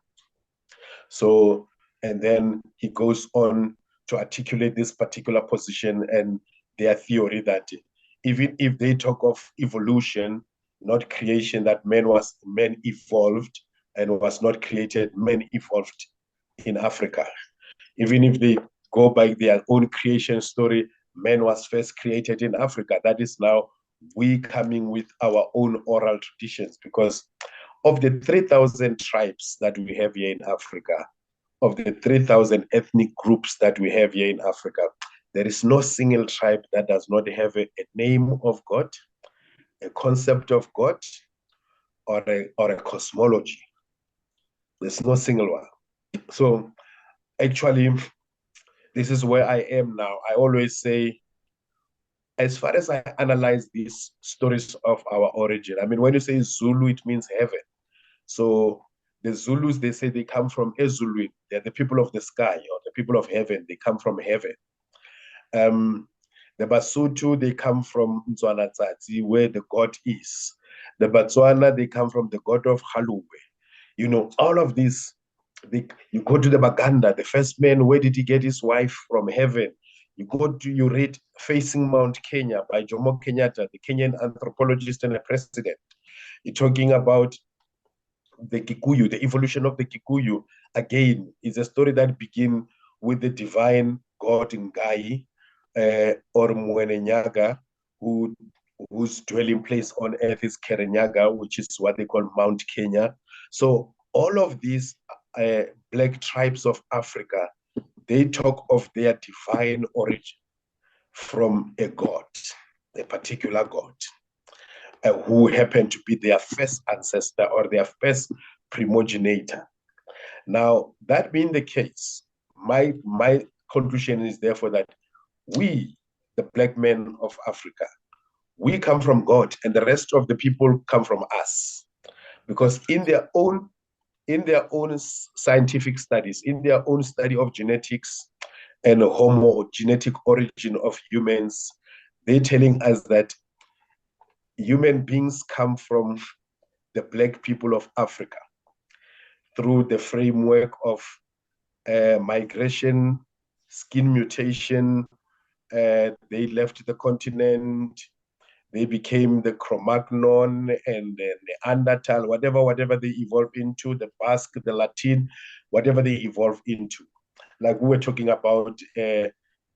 So, and then he goes on to articulate this particular position and their theory that even if they talk of evolution, not creation, that man evolved and was not created, man evolved in Africa. Even if they go by their own creation story, man was first created in Africa. That is now we coming with our own oral traditions, because of the 3,000 tribes that we have here in Africa, of the 3,000 ethnic groups that we have here in Africa, there is no single tribe that does not have a name of God, a concept of God, or a cosmology. There's no single one. So actually, this is where I am now. I always say, as far as I analyze these stories of our origin, I mean, when you say Zulu, it means heaven. So the Zulus, they say they come from Ezulu. They're the people of the sky or the people of heaven. They come from heaven. The Basotho, they come from Nzwanatati, where the god is. The Batswana, they come from the god of Haluwe. You know, all of these, you go to the Baganda, the first man, where did he get his wife? From heaven. You read Facing Mount Kenya by Jomo Kenyatta, the Kenyan anthropologist and a president. You're talking about the Kikuyu, the evolution of the Kikuyu. Again, is a story that begins with the divine god Ngai, or Mwenenyaga, whose dwelling place on earth is Kerenyaga, which is what they call Mount Kenya. So all of these black tribes of Africa, they talk of their divine origin from a god, a particular god, who happened to be their first ancestor or their first primogenitor. Now, that being the case, my conclusion is therefore that we, the black men of Africa, we come from God, and the rest of the people come from us, because in their own scientific studies, in their own study of genetics and genetic origin of humans, they're telling us that human beings come from the black people of Africa through the framework of migration, skin mutation. They left the continent. They became the Cro-Magnon and the Neanderthal, whatever they evolved into, the Basque, the Latin, whatever they evolved into. Like we were talking about the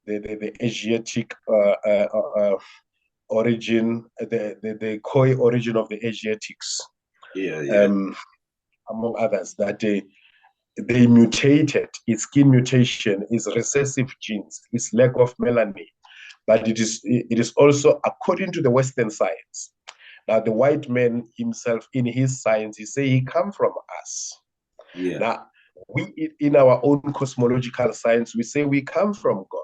Asiatic origin, the Khoi origin of the Asiatics. Yeah. Among others, that they mutated. Its skin mutation is recessive genes, its lack of melanin, but it is also according to the Western science. Now, the white man himself, in his science, he say he come from us. Yeah. Now, we in our own cosmological science, we say we come from God.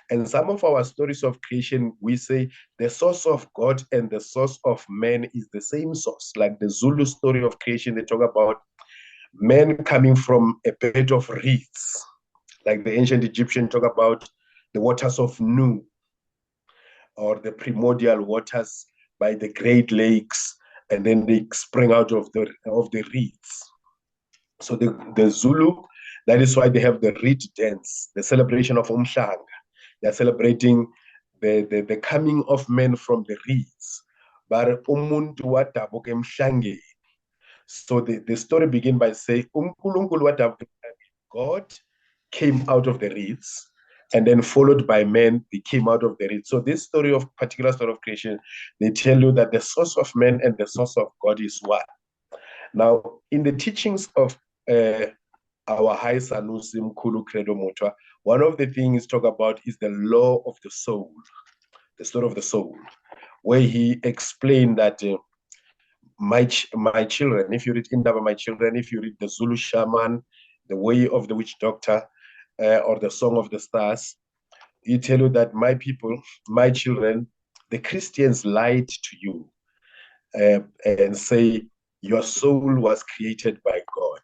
And some of our stories of creation, we say the source of God and the source of man is the same source. Like the Zulu story of creation, they talk about men coming from a bed of reeds. Like the ancient Egyptian talk about the waters of Nu. or the primordial waters by the Great Lakes, and then they spring out of the reeds. So the Zulu, that is why they have the reed dance, the celebration of Umhlanga. They're celebrating the coming of men from the reeds. But umuntu wadabuka emhlangeni. So the story begins by saying, God came out of the reeds, and then followed by men, they came out of the reeds. So this particular story of creation, they tell you that the source of man and the source of God is one. Now, in the teachings of our High Sanusi Mkulu Credo Mutwa, one of the things talk about is the law of the soul, the story of the soul, where he explained that my children, if you read Indaba, my children, if you read the Zulu Shaman, the Way of the Witch Doctor, or the Song of the Stars, he tell you that my people, my children, the Christians lied to you and say your soul was created by God.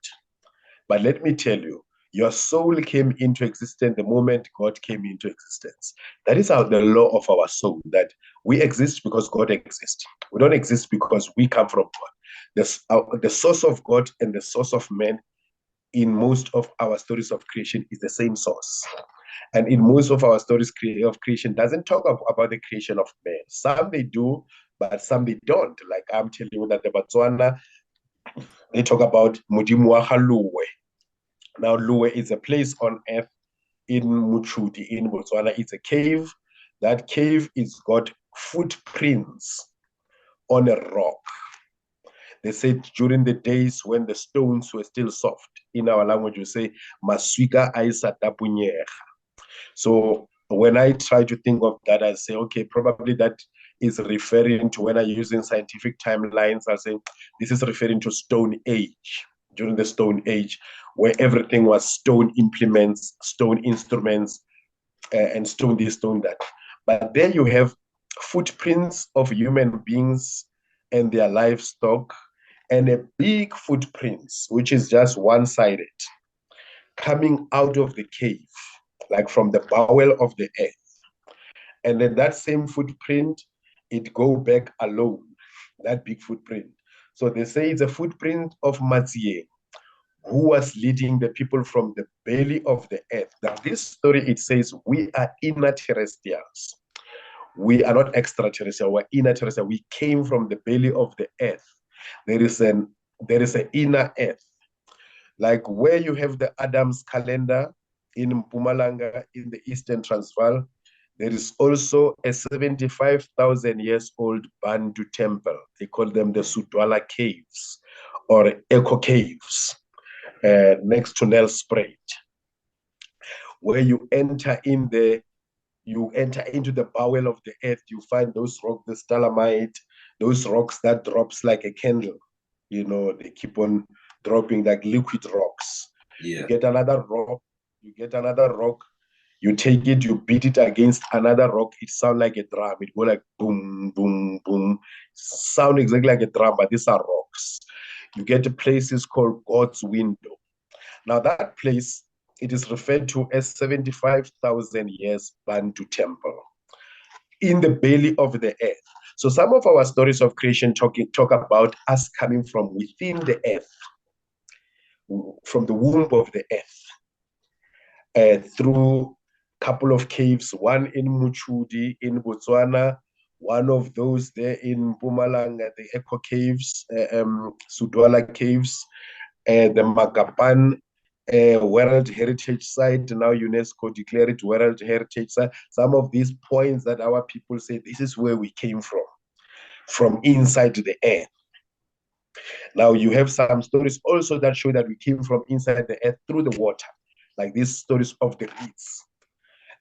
But let me tell you, your soul came into existence the moment God came into existence. That is the law of our soul, that we exist because God exists. We don't exist because we come from God. The source of God and the source of man in most of our stories of creation is the same source. And in most of our stories of creation doesn't talk about the creation of man. Some they do, but some they don't. Like I'm telling you that the Botswana, they talk about Mudimu Haluwe. Now, Luwe is a place on earth in Muchudi, in Botswana. It's a cave. That cave is got footprints on a rock. They said during the days when the stones were still soft. In our language, we say, Maswika aisa tapunyera. So when I try to think of that, I say, okay, probably that is referring to, when I'm using scientific timelines, I say, this is referring to Stone Age, during the Stone Age, where everything was stone implements, stone instruments, and stone this, stone that. But there you have footprints of human beings and their livestock, and a big footprints, which is just one-sided, coming out of the cave, like from the bowel of the earth. And then that same footprint, it go back alone, that big footprint. So they say it's a footprint of Matsie, who was leading the people from the belly of the earth. Now, this story, it says we are inner terrestrials. We are not extraterrestrial, we're inner terrestrial. We came from the belly of the earth. There is an inner earth. Like where you have the Adam's calendar in Mpumalanga, in the Eastern Transvaal, there is also a 75,000 years old Bantu temple. They call them the Sudwala Caves or Echo Caves, next to Nelspruit, where you enter into the bowel of the earth. You find those rocks, the stalagmite, those rocks that drops like a candle. You know, they keep on dropping like liquid rocks. Yeah. You get another rock, you take it, you beat it against another rock, it sounds like a drum. It go like boom, boom, boom. Sound exactly like a drum, but these are rocks. You get a place is called God's Window. Now that place, it is referred to as 75,000 years Bantu temple in the belly of the earth. So some of our stories of creation talk about us coming from within the earth, from the womb of the earth, through a couple of caves, one in Muchudi in Botswana, one of those there in Mpumalanga, the Echo Caves, Sudwala Caves, the Makapan World Heritage Site. Now UNESCO declared it World Heritage Site. Some of these points that our people say, this is where we came from inside the earth. Now you have some stories also that show that we came from inside the earth through the water, like these stories of the reeds.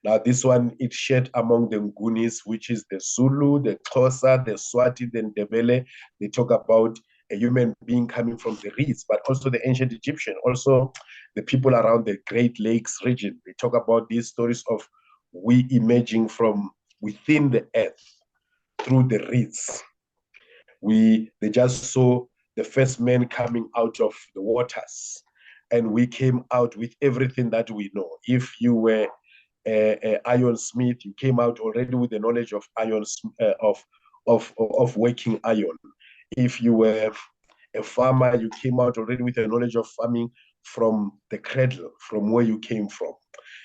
Now this one, it's shared among the Ngunis, which is the Zulu, the Xhosa, the Swati, the Ndebele. They talk about a human being coming from the reeds, but also the ancient Egyptian, also the people around the Great Lakes region. They talk about these stories of we emerging from within the earth through the reeds. They just saw the first man coming out of the waters, and we came out with everything that we know. If you were ironsmith, you came out already with the knowledge of of working iron. If you were a farmer, you came out already with a knowledge of farming from the cradle, from where you came from.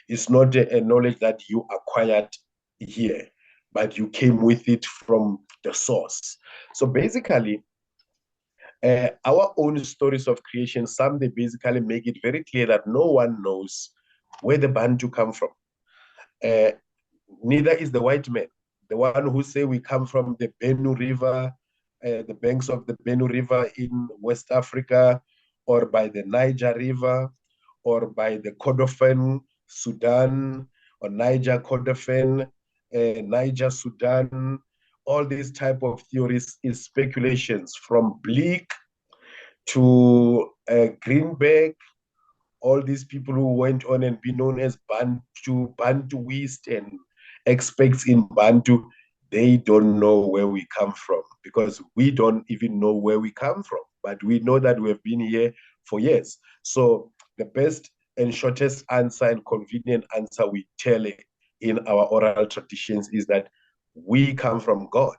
It's not a knowledge that you acquired here, but you came with it from the source. So basically, our own stories of creation, some they basically make it very clear that no one knows where the Bantu come from. Neither is the white man. The one who say we come from the Benue River, the banks of the Benue River in West Africa, or by the Niger River, or by the Kordofan, Sudan, or Niger Kordofan, Niger, Sudan. All these type of theories is speculations from Bleak to Greenberg, all these people who went on and be known as Bantuist and experts in Bantu, they don't know where we come from because we don't even know where we come from. But we know that we have been here for years. So the best and shortest answer and convenient answer we tell in our oral traditions is that we come from God.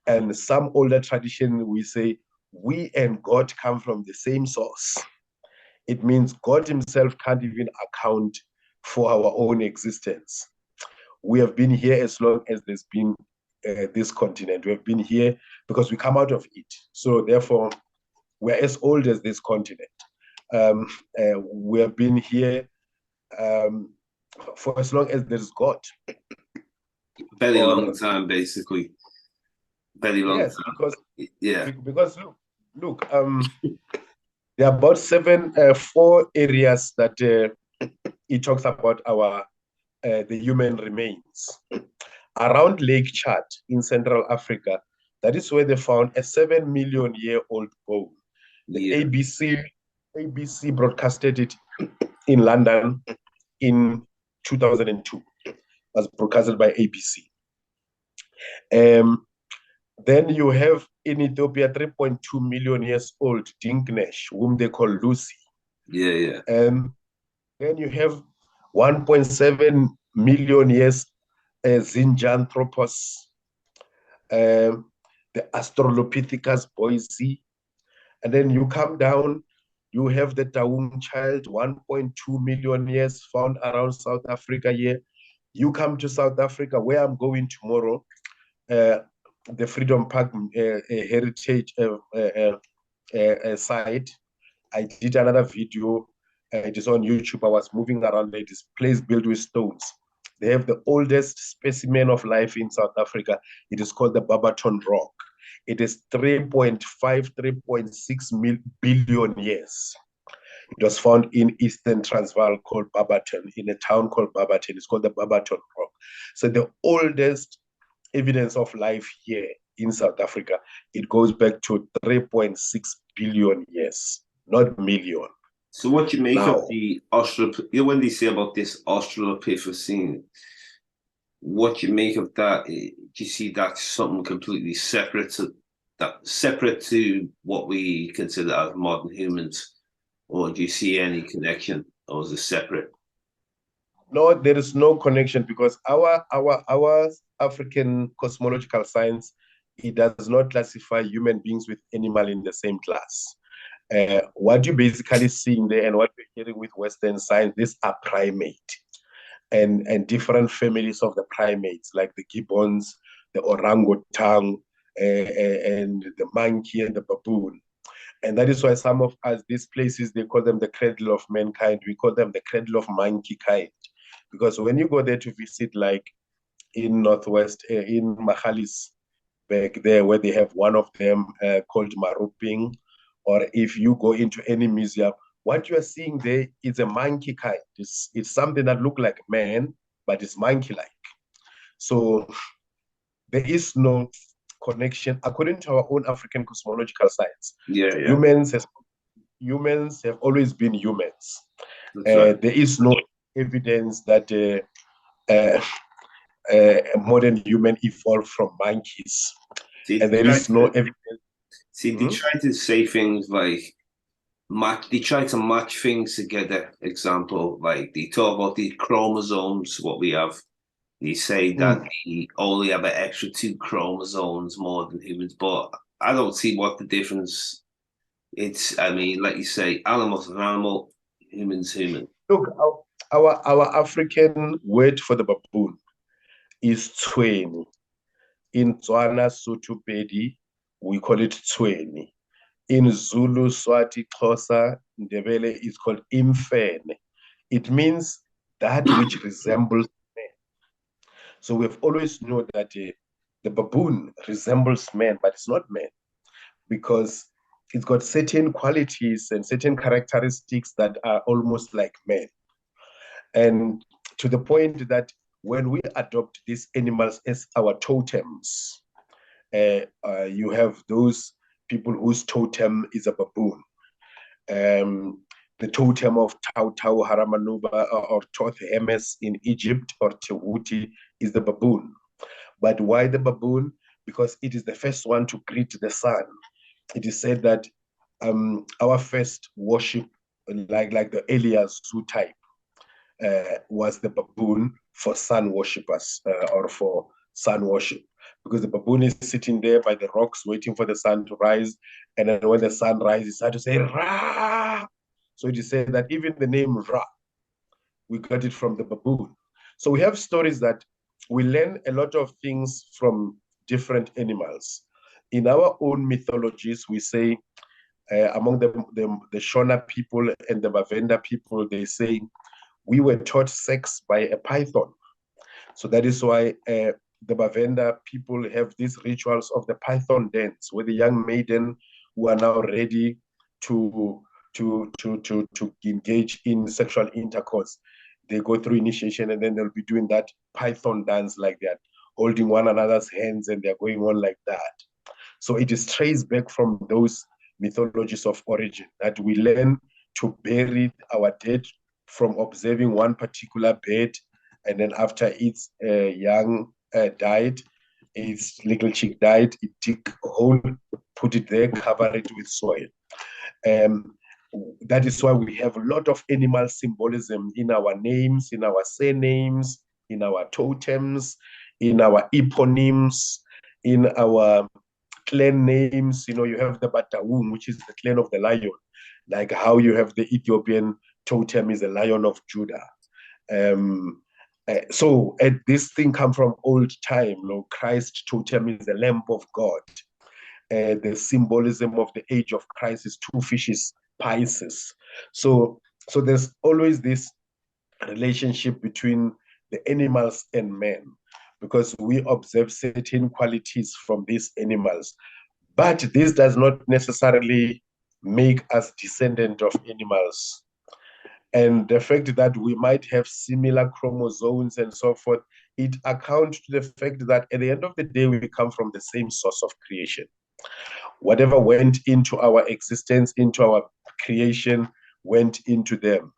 And some older tradition, we say, we and God come from the same source. It means God himself can't even account for our own existence. We have been here as long as there's been this continent. We have been here because we come out of it. So therefore, we're as old as this continent. We have been here for as long as there's God. Very long time, basically. Very long yes, time. Because look, there are about four areas that it talks about our the human remains. Around Lake Chad in Central Africa, that is where they found a 7 million year old bone. The ABC broadcasted it in London in 2002. It was broadcasted by ABC. Then you have in Ethiopia 3.2 million years old Dinknesh, whom they call Lucy. Then you have 1.7 million years Zinjanthropus, the Australopithecus boise. And then you come down, you have the Taung child, 1.2 million years found around South Africa here. You come to South Africa, where I'm going tomorrow, the Freedom Park heritage site. I did another video. It is on YouTube. I was moving around. It is place built with stones. They have the oldest specimen of life in South Africa. It is called the Barberton Rock. It is 3.5, 3.6 billion years. It was found in Eastern Transvaal called Barberton, in a town called Barberton. It's called the Barberton Rock. So the oldest evidence of life here in South Africa, it goes back to 3.6 billion years, not million. So what you make of the when they say about this Australopithecine, what you make of that? Do you see that's something completely separate to what we consider as modern humans, or do you see any connection, or is it separate? No, there is no connection because our African cosmological science, it does not classify human beings with animal in the same class. What you're basically seeing there and what we're hearing with Western science, these are primate and different families of the primates, like the gibbons, the orangutan, and the monkey and the baboon. And that is why some of us, these places, they call them the cradle of mankind. We call them the cradle of monkey kind. Because when you go there to visit, like in Northwest, in Mahalis, back there, where they have one of them called Maruping, or if you go into any museum, what you are seeing there is a monkey kind. It's something that looks like man, but it's monkey-like. So there is no connection, according to our own African cosmological science. Humans have always been humans. Right. There is no evidence that a modern human evolved from monkeys. And there is no evidence. See, they try to say things like they try to match things together. Example, like they talk about the chromosomes, what we have. They say that we only have an extra 2 chromosomes more than humans, but I don't see what the difference. I mean, like you say, animals are animal, humans human. Look, our African word for the baboon is tsweni. In Tswana, Sotho, Pedi, we call it tsweni. In Zulu, Swati, Xhosa, Ndebele, it's called imfene. It means that which resembles man. So we've always known that the baboon resembles man, but it's not man because it's got certain qualities and certain characteristics that are almost like man. And to the point that when we adopt these animals as our totems, you have those people whose totem is a baboon. The totem of Thau Thau Haramanuba or Thoth Hermes in Egypt or Tehuti is the baboon. But why the baboon? Because it is the first one to greet the sun. It is said that our first worship, like the Elias type, was the baboon for sun worshippers or for sun worship. Because the baboon is sitting there by the rocks waiting for the sun to rise. And then when the sun rises, it starts to say, Ra! So it is said that even the name Ra, we got it from the baboon. So we have stories that we learn a lot of things from different animals. In our own mythologies, we say among the Shona people and the Bavenda people, they say we were taught sex by a python. So that is why the Bavenda people have these rituals of the python dance, where the young maiden who are now ready to engage in sexual intercourse, they go through initiation and then they'll be doing that python dance like that, holding one another's hands and they're going on like that. So it is traced back from those mythologies of origin that we learn to bury our dead from observing one particular bird, and then after its young died, its little chick died, it dig a hole, put it there, cover it with soil. That is why we have a lot of animal symbolism in our names, in our surnames, in our totems, in our eponyms, in our clan names. You know, you have the Batawung, which is the clan of the lion, like how you have the Ethiopian totem is the lion of Judah. So this thing come from old time. You know, Christ totem is the lamp of God. The symbolism of the age of Christ is 2 fishes, Pisces. So there's always this relationship between the animals and men because we observe certain qualities from these animals. But this does not necessarily make us descendant of animals. And the fact that we might have similar chromosomes and so forth, it accounts to the fact that at the end of the day, we come from the same source of creation. Whatever went into our existence, into our creation, went into them.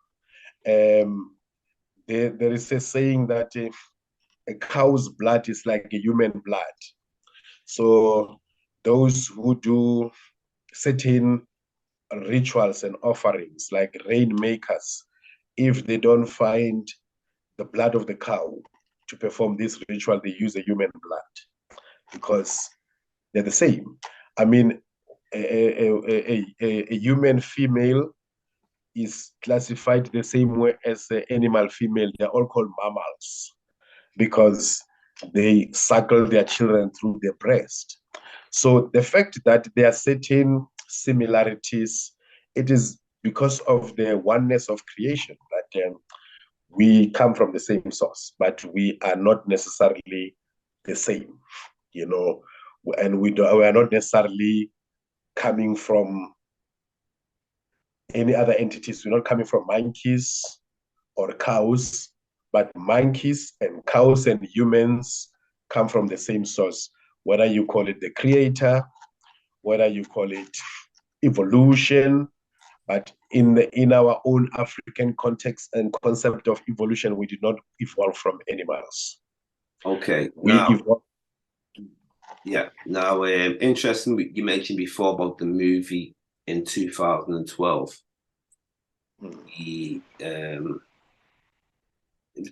There is a saying that a cow's blood is like a human blood. So those who do certain rituals and offerings, like rainmakers, if they don't find the blood of the cow to perform this ritual, they use a human blood because they're the same. I mean, a human female is classified the same way as an animal female. They're all called mammals because they suckle their children through their breast. So the fact that there are certain similarities, it is because of the oneness of creation that we come from the same source, but we are not necessarily the same, you know, and we are not necessarily coming from any other entities. We're not coming from monkeys or cows, but monkeys and cows and humans come from the same source, whether you call it the creator, whether you call it evolution, but in our own African context and concept of evolution, we did not evolve from animals. Okay, we now, evolved. yeah, now, interesting. You mentioned before about the movie in 2012. At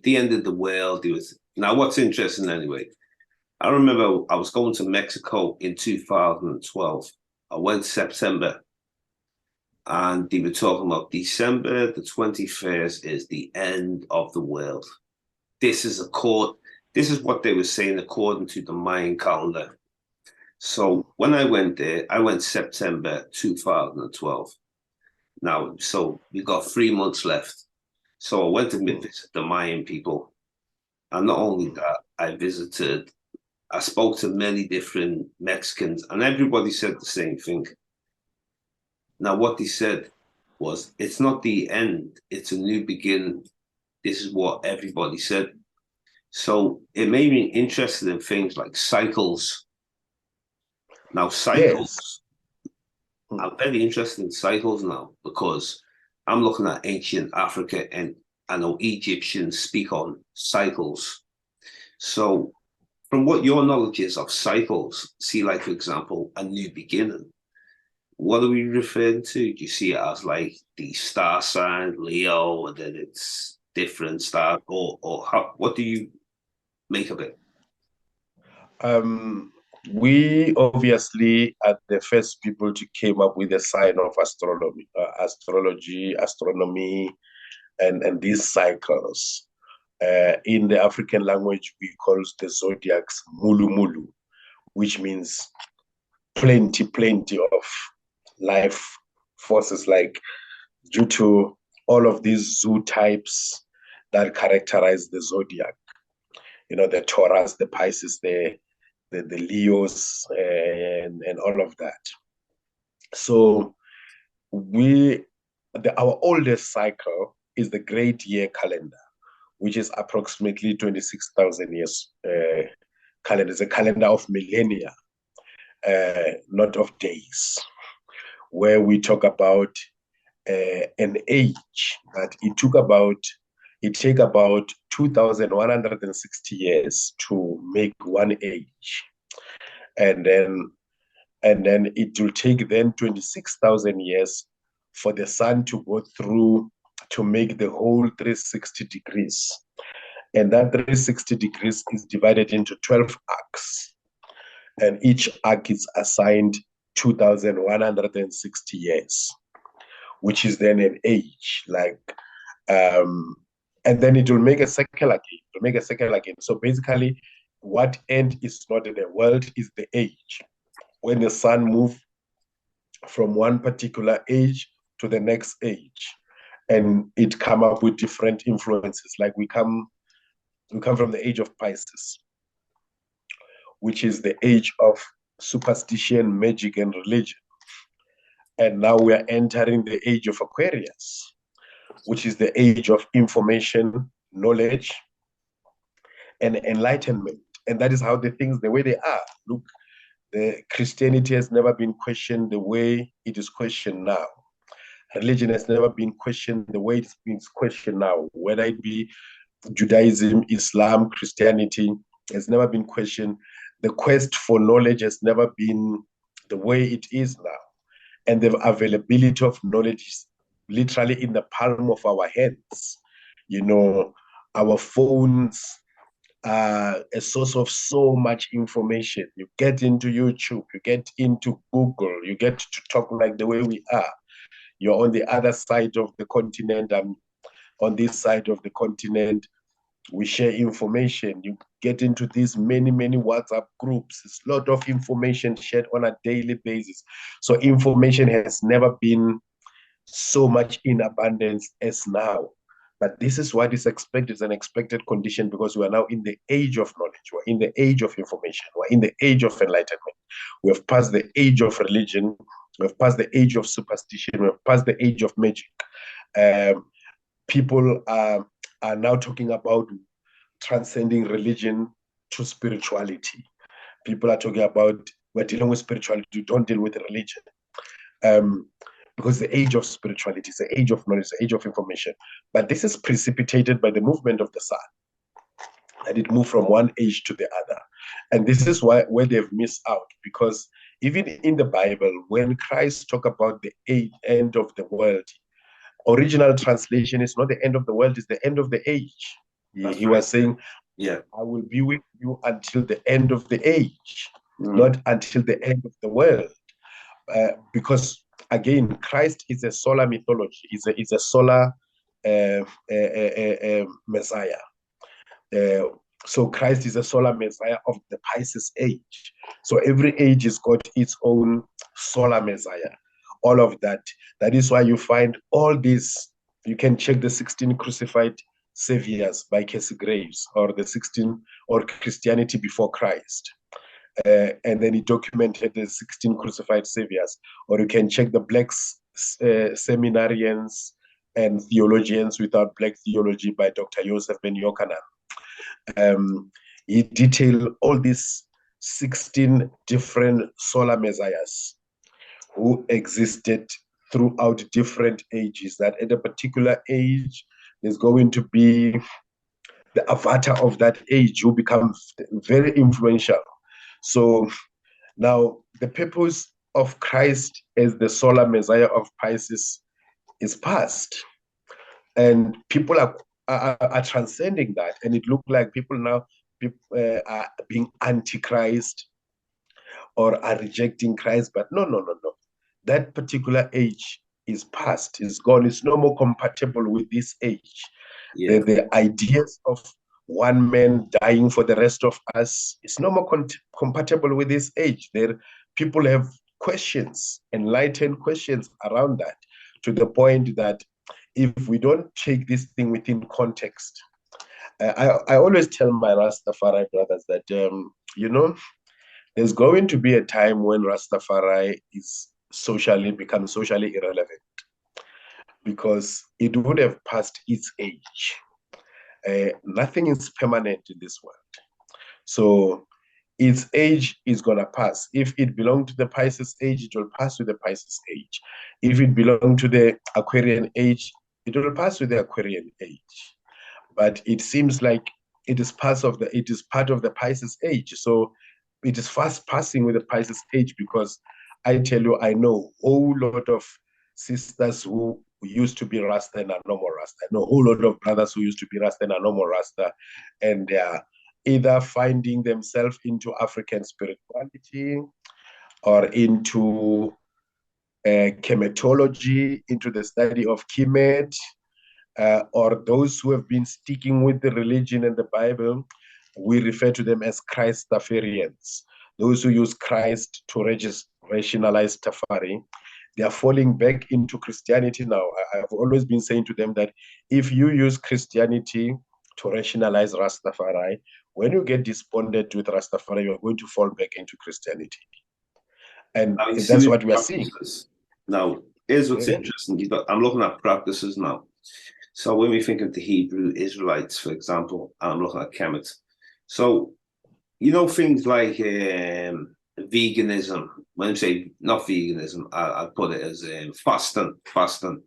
the end of the world, it was. Now, what's interesting anyway, I remember I was going to Mexico in 2012. I went September, and they were talking about December the 21st is the end of the world. This is what they were saying according to the Mayan calendar. So when I went there, I went September 2012. Now, so we got 3 months left. So I went to visit the Mayan people. And not only that, I spoke to many different Mexicans, and everybody said the same thing. Now, what they said was, it's not the end, it's a new beginning. This is what everybody said. So it made me interested in things like cycles. Now, cycles, yes. I'm very interested in cycles now because I'm looking at ancient Africa, and I know Egyptians speak on cycles. So from what your knowledge is of cycles, see, like, for example, a new beginning, what are we referring to? Do you see it as like the star sign, Leo, and then it's different stars, or how, what do you make of it? We obviously are the first people to came up with the sign of astrology, astronomy, and these cycles. In the African language, we call the zodiacs mulu mulu, which means plenty of life forces, like due to all of these zoo types that characterize the zodiac. You know, the Taurus, the Pisces, the Leos, and all of that. So our oldest cycle is the Great Year Calendar, which is approximately 26,000 years calendar. It's a calendar of millennia, not of days, where we talk about an age that it take about 2,160 years to make one age. And then it will take then 26,000 years for the sun to go through to make the whole 360 degrees. And that 360 degrees is divided into 12 arcs. And each arc is assigned 2,160 years, which is then an age. And then it will make a cycle again. So basically, what end is not in the world is the age. When the sun moves from one particular age to the next age, and it come up with different influences. Like we come from the age of Pisces, which is the age of superstition, magic, and religion. And now we are entering the age of Aquarius, which is the age of information, knowledge, and enlightenment. And that is how the way they are. Look, the Christianity has never been questioned the way it is questioned now. Religion has never been questioned the way it's been questioned now, whether it be Judaism, Islam, Christianity, has never been questioned. The quest for knowledge has never been the way it is now. And the availability of knowledge is literally in the palm of our hands. You know, our phones are a source of so much information. You get into YouTube, you get into Google, you get to talk like the way we are. You're on the other side of the continent, I'm on this side of the continent. We share information. You get into these many WhatsApp groups. It's a lot of information shared on a daily basis. So information has never been so much in abundance as now. But this is what is expected. It's an expected condition because we are now in the age of knowledge. We're in the age of information. We're in the age of enlightenment. We have passed the age of religion. We've passed the age of superstition. We've passed the age of magic. People are now talking about transcending religion to spirituality. People are talking about, we're dealing with spirituality, don't deal with religion. Because the age of spirituality is the age of knowledge, the age of information. But this is precipitated by the movement of the sun. And it moved from one age to the other. And this is where they've missed out, because even in the Bible, when Christ talk about the end of the world, original translation is not the end of the world, it's the end of the age. He was saying, yeah, I will be with you until the end of the age, not until the end of the world. Because again, Christ is a solar mythology, is a solar Messiah. So Christ is a solar Messiah of the Pisces age. So every age has got its own solar Messiah. All of that. That is why you find all these. You can check the 16 crucified saviors by Casey Graves, or the 16, or Christianity before Christ. And then he documented the 16 crucified saviors. Or you can check the black seminarians and theologians without black theology by Dr. Joseph Ben Yochanan. He detailed all these 16 different solar messiahs who existed throughout different ages, that at a particular age there's going to be the avatar of that age who becomes very influential. So now the purpose of Christ as the solar messiah of Pisces is past, and people are transcending that, and it looks like people now are being antichrist or are rejecting Christ. But no, no, no, no. That particular age is past, is gone. It's no more compatible with this age. yeah. The ideas of one man dying for the rest of us is no more compatible with this age. There, people have questions, enlightened questions around that, to the point that if we don't take this thing within context, I always tell my Rastafari brothers that, there's going to be a time when Rastafari becomes socially irrelevant, because it would have passed its age. Nothing is permanent in this world. So its age is going to pass. If it belonged to the Pisces age, it will pass with the Pisces age. If it belonged to the Aquarian age, it will pass with the Aquarian age. But it seems like it is part of the Pisces age. So it is fast passing with the Pisces age, because I tell you, I know a whole lot of sisters who used to be Rasta and are no more Rasta. I know a whole lot of brothers who used to be Rasta and are no more Rasta. And they are either finding themselves into African spirituality, or into chematology, into the study of chemat, or those who have been sticking with the religion and the Bible. We refer to them as Christafarians. Those who use Christ to rationalize Tafari, they are falling back into Christianity now. I've always been saying to them that if you use Christianity to rationalize Rastafari, when you get despondent with Rastafari, you're going to fall back into Christianity. And that's what we are seeing. Now, here's what's interesting. I'm looking at practices now. So when we think of the Hebrew Israelites, for example, I'm looking at Kemet. So, things like veganism. When I say not veganism, I put it as fasting.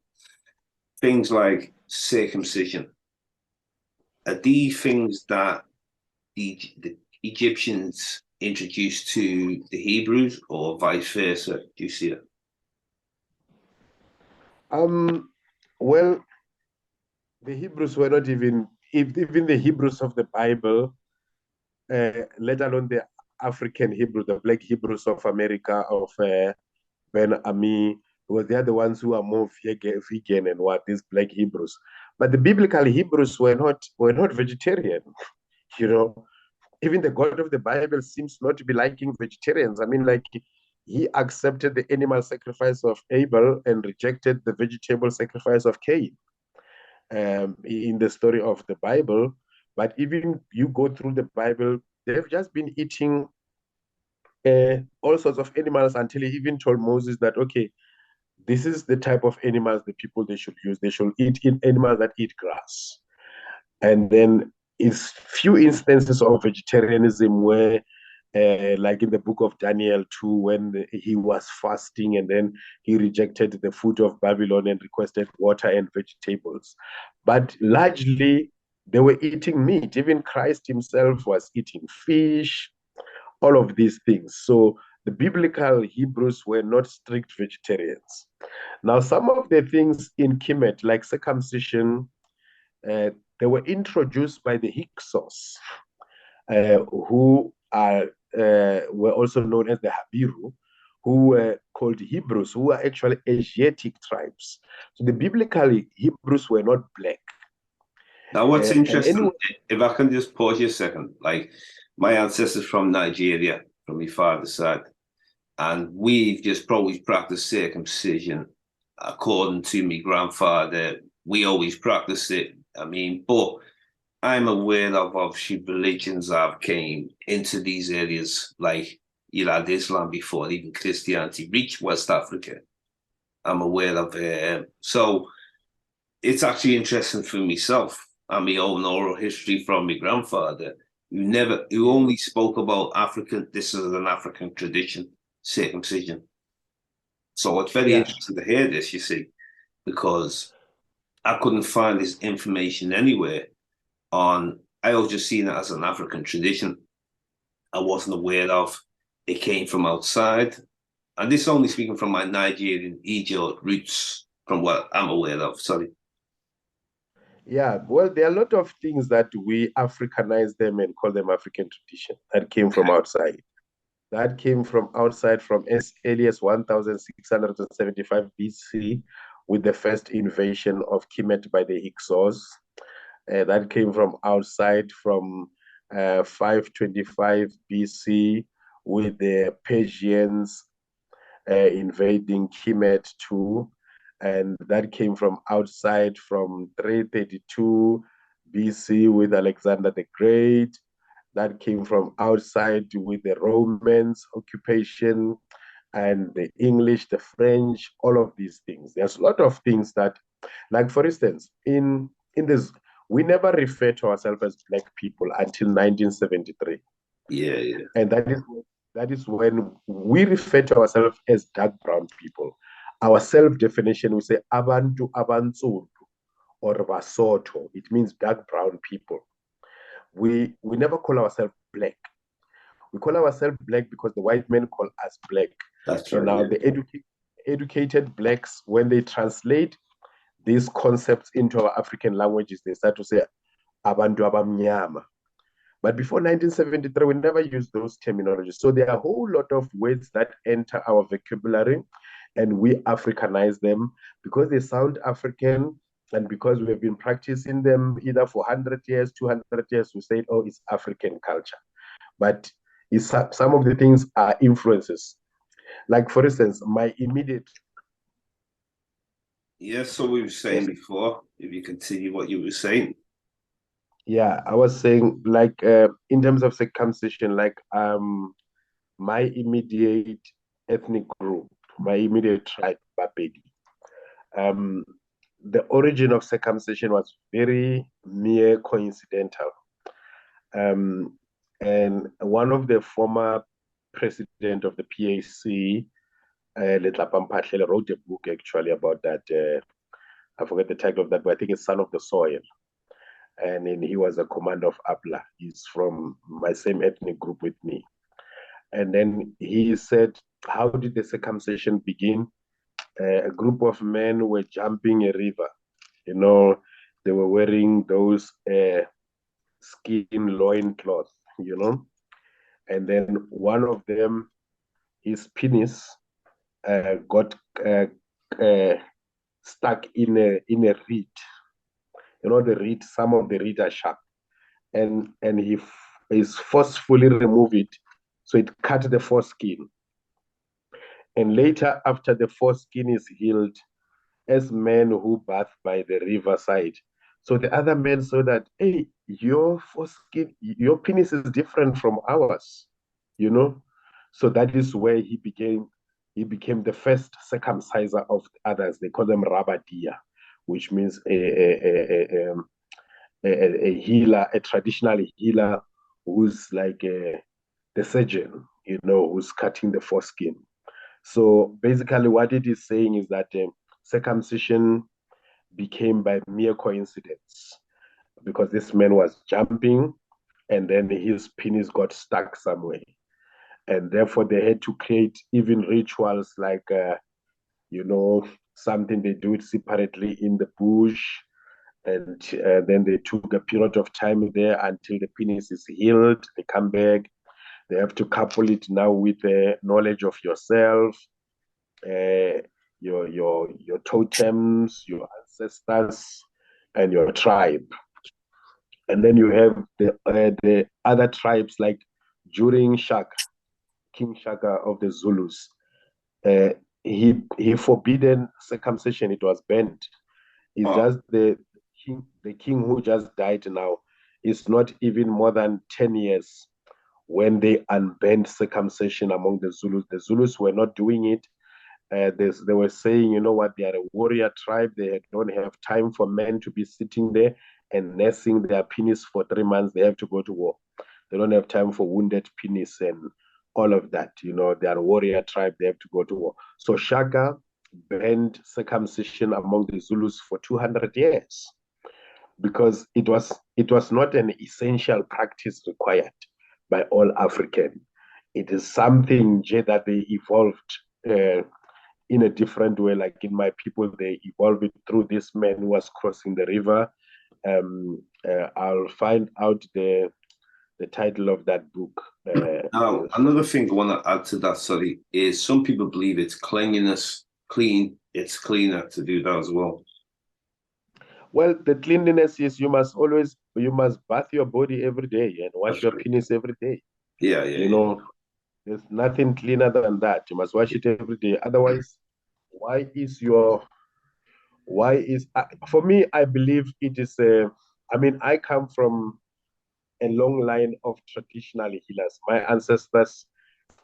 Things like circumcision. Are these things that the Egyptians introduced to the Hebrews, or vice versa? Do you see it? Well, the Hebrews were not even the Hebrews of the Bible, let alone the African Hebrew, the black Hebrews of America, of Ben Ami, because they are the ones who are more vegan and what, these black Hebrews. But the biblical Hebrews were not vegetarian. Even the God of the Bible seems not to be liking vegetarians. I mean, like, he accepted the animal sacrifice of Abel and rejected the vegetable sacrifice of Cain, in the story of the Bible. But even you go through the Bible, they've just been eating all sorts of animals, until he even told Moses that, okay, this is the type of animals the people they should use. They should eat animals that eat grass. And then it's few instances of vegetarianism where, like in the book of Daniel 2, when he was fasting and then he rejected the food of Babylon and requested water and vegetables. But largely, they were eating meat. Even Christ himself was eating fish, all of these things. So the biblical Hebrews were not strict vegetarians. Now, some of the things in Kemet, like circumcision, they were introduced by the Hyksos, who were also known as the Habiru, who were called Hebrews, who are actually Asiatic tribes. So the biblical Hebrews were not black. Now, what's interesting, anyway, if I can just pause you a second, like my ancestors from Nigeria, from my father's side, and we've just probably practiced circumcision according to my grandfather. We always practiced it. I mean, but I'm aware of obviously religions that came into these areas, like you had Islam before even Christianity reached West Africa. I'm aware of it. So it's actually interesting for myself and my own oral history from my grandfather, who only spoke about African, this is an African tradition, circumcision. So it's very interesting to hear this, you see, because I couldn't find this information anywhere on, I was just seeing it as an African tradition. I wasn't aware of it came from outside. And this is only speaking from my Nigerian Ijaw roots, from what I'm aware of. Sorry. Yeah, well, there are a lot of things that we Africanize them and call them African tradition that came from outside. That came from outside from as early as 1675 BC with the first invasion of Kemet by the Hyksos. That came from outside from 525 BC with the Persians invading Kemet too. And that came from outside from 332 BC with Alexander the Great. That came from outside with the Romans occupation and the English, the French, all of these things. There's a lot of things that, like for instance, in this, we never refer to ourselves as Black people until 1973. Yeah. And that is when we refer to ourselves as dark brown people. Our self-definition, we say Abantu Abantsundu or Basotho. It means dark brown people. We never call ourselves black. We call ourselves black because the white men call us black. That's right. And now the educated blacks, when they translate these concepts into our African languages, they start to say Abantu Abamnyama. But before 1973, we never used those terminologies. So there are a whole lot of words that enter our vocabulary and we Africanize them because they sound African and because we've been practicing them either for 100 years, 200 years, we say, oh, it's African culture. But some of the things are influences. Like, for instance, my immediate... Yes, so we were saying before, if you continue what you were saying. Yeah, I was saying, like, in terms of circumcision, like, my immediate ethnic group, my immediate tribe, Bapedi, the origin of circumcision was very mere coincidental. And one of the former president of the PAC, Letlapa Mphahlele, wrote a book actually about that. I forget the title of that, but I think it's Son of the Soil. And then he was a commander of APLA. He's from my same ethnic group with me. And then he said, how did the circumcision begin? A group of men were jumping a river. You know, they were wearing those skin loincloths, you know. And then one of them, his penis got stuck in a reed. You know, the reed, some of the reed are sharp. And he is forcefully remove it. So it cut the foreskin. And later, after the foreskin is healed, as men who bath by the riverside. So the other men saw that, hey, your foreskin, your penis is different from ours, you know? So that is where he became the first circumciser of others. They call them Rabadia, which means a healer, a traditional healer who's like the surgeon, you know, who's cutting the foreskin. So basically what it is saying is that circumcision became by mere coincidence because this man was jumping and then his penis got stuck somewhere. And therefore they had to create even rituals like, something they do it separately in the bush. And then they took a period of time there until the penis is healed. They come back. They have to couple it now with the knowledge of yourself, uh, your totems, your ancestors, and your tribe. And then you have the other tribes, like during Shaka, King Shaka of the Zulus. Uh, he forbidden circumcision. It was banned. It's just the king who just died now. It's not even more than 10 years when they unbanned circumcision among the Zulus. The Zulus were not doing it. They were saying, you know what, they are a warrior tribe. They don't have time for men to be sitting there and nursing their penis for 3 months. They have to go to war. They don't have time for wounded penis and all of that. They are a warrior tribe. They have to go to war. So Shaka banned circumcision among the Zulus for 200 years because it was not an essential practice required by all African. It is something that they evolved in a different way. Like in my people, they evolved it through this man who was crossing the river. I'll find out the title of that book. Now, another thing I want to add to that, sorry, is some people believe it's cleanliness, it's cleaner to do that as well. Well, the cleanliness is you must bath your body every day and wash your penis every day. Yeah. There's nothing cleaner than that. You must wash it every day. Otherwise, for me, I believe it is I come from a long line of traditional healers. My ancestors,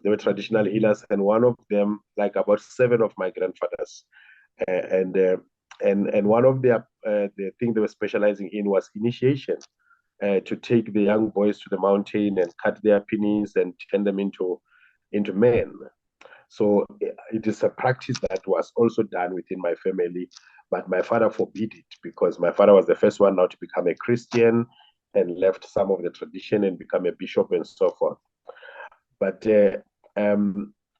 they were traditional healers, and one of them, like about 7 of my grandfathers, and one of the thing they were specializing in was initiation, to take the young boys to the mountain and cut their penis and turn them into men. So it is a practice that was also done within my family, but my father forbid it because my father was the first one now to become a Christian and left some of the tradition and become a bishop and so forth. But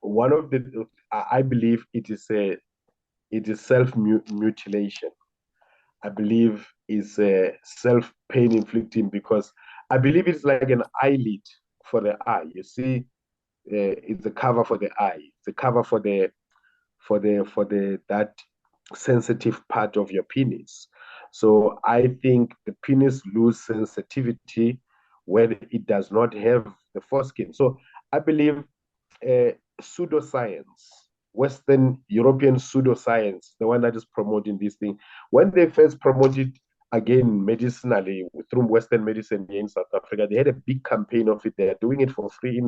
one of the, I believe it is self mutilation. I believe is self pain inflicting because I believe it's like an eyelid for the eye. You see, it's a cover for the eye. It's a cover for the that sensitive part of your penis. So I think the penis loses sensitivity when it does not have the foreskin. So I believe pseudoscience, Western European pseudoscience, the one that is promoting this thing, when they first promoted again medicinally through Western medicine here in South Africa, they had a big campaign of it. They are doing it for free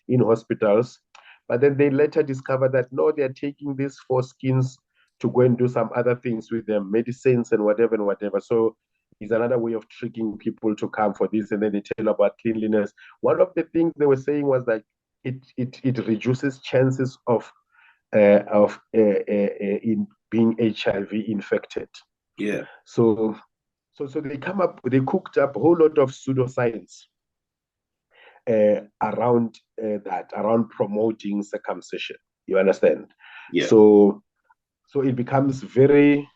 in hospitals. But then they later discovered that no, they are taking these foreskins to go and do some other things with them, medicines and whatever and whatever. So it's another way of tricking people to come for this. And then they tell about cleanliness. One of the things they were saying was that it reduces chances of in being HIV infected. Yeah. So they cooked up a whole lot of pseudoscience around around promoting circumcision. You understand? Yeah. So it becomes very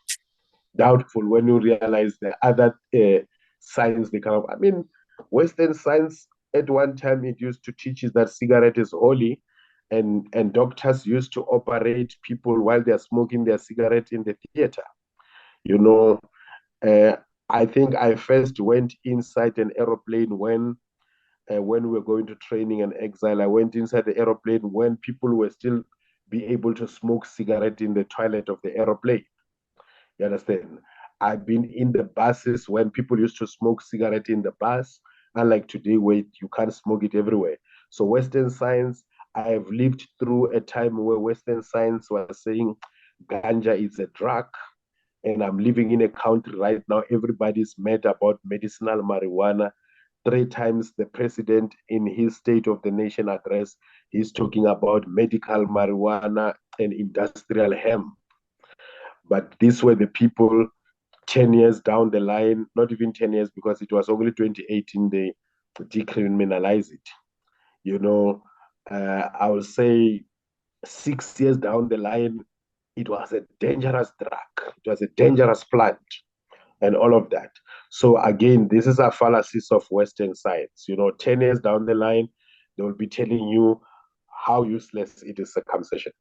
doubtful when you realize the other science they come up. I mean, Western science at one time it used to teach us that cigarette is holy, and doctors used to operate people while they're smoking their cigarette in the theater. You know, I think I first went inside an aeroplane when we were going to training and exile. I went inside the aeroplane when people were still be able to smoke cigarette in the toilet of the aeroplane. You understand? I've been in the buses when people used to smoke cigarette in the bus, unlike today where you can't smoke it everywhere. So Western science, I have lived through a time where Western science was saying ganja is a drug. And I'm living in a country right now, everybody's mad about medicinal marijuana. 3 times the president in his State of the Nation address, he's talking about medical marijuana and industrial hemp. But these were the people 10 years down the line, not even 10 years, because it was only 2018 they decriminalized it. You know, I would say 6 years down the line, it was a dangerous drug. It was a dangerous plant and all of that. So again, this is a fallacies of Western science. 10 years down the line, they will be telling you how useless it is circumcision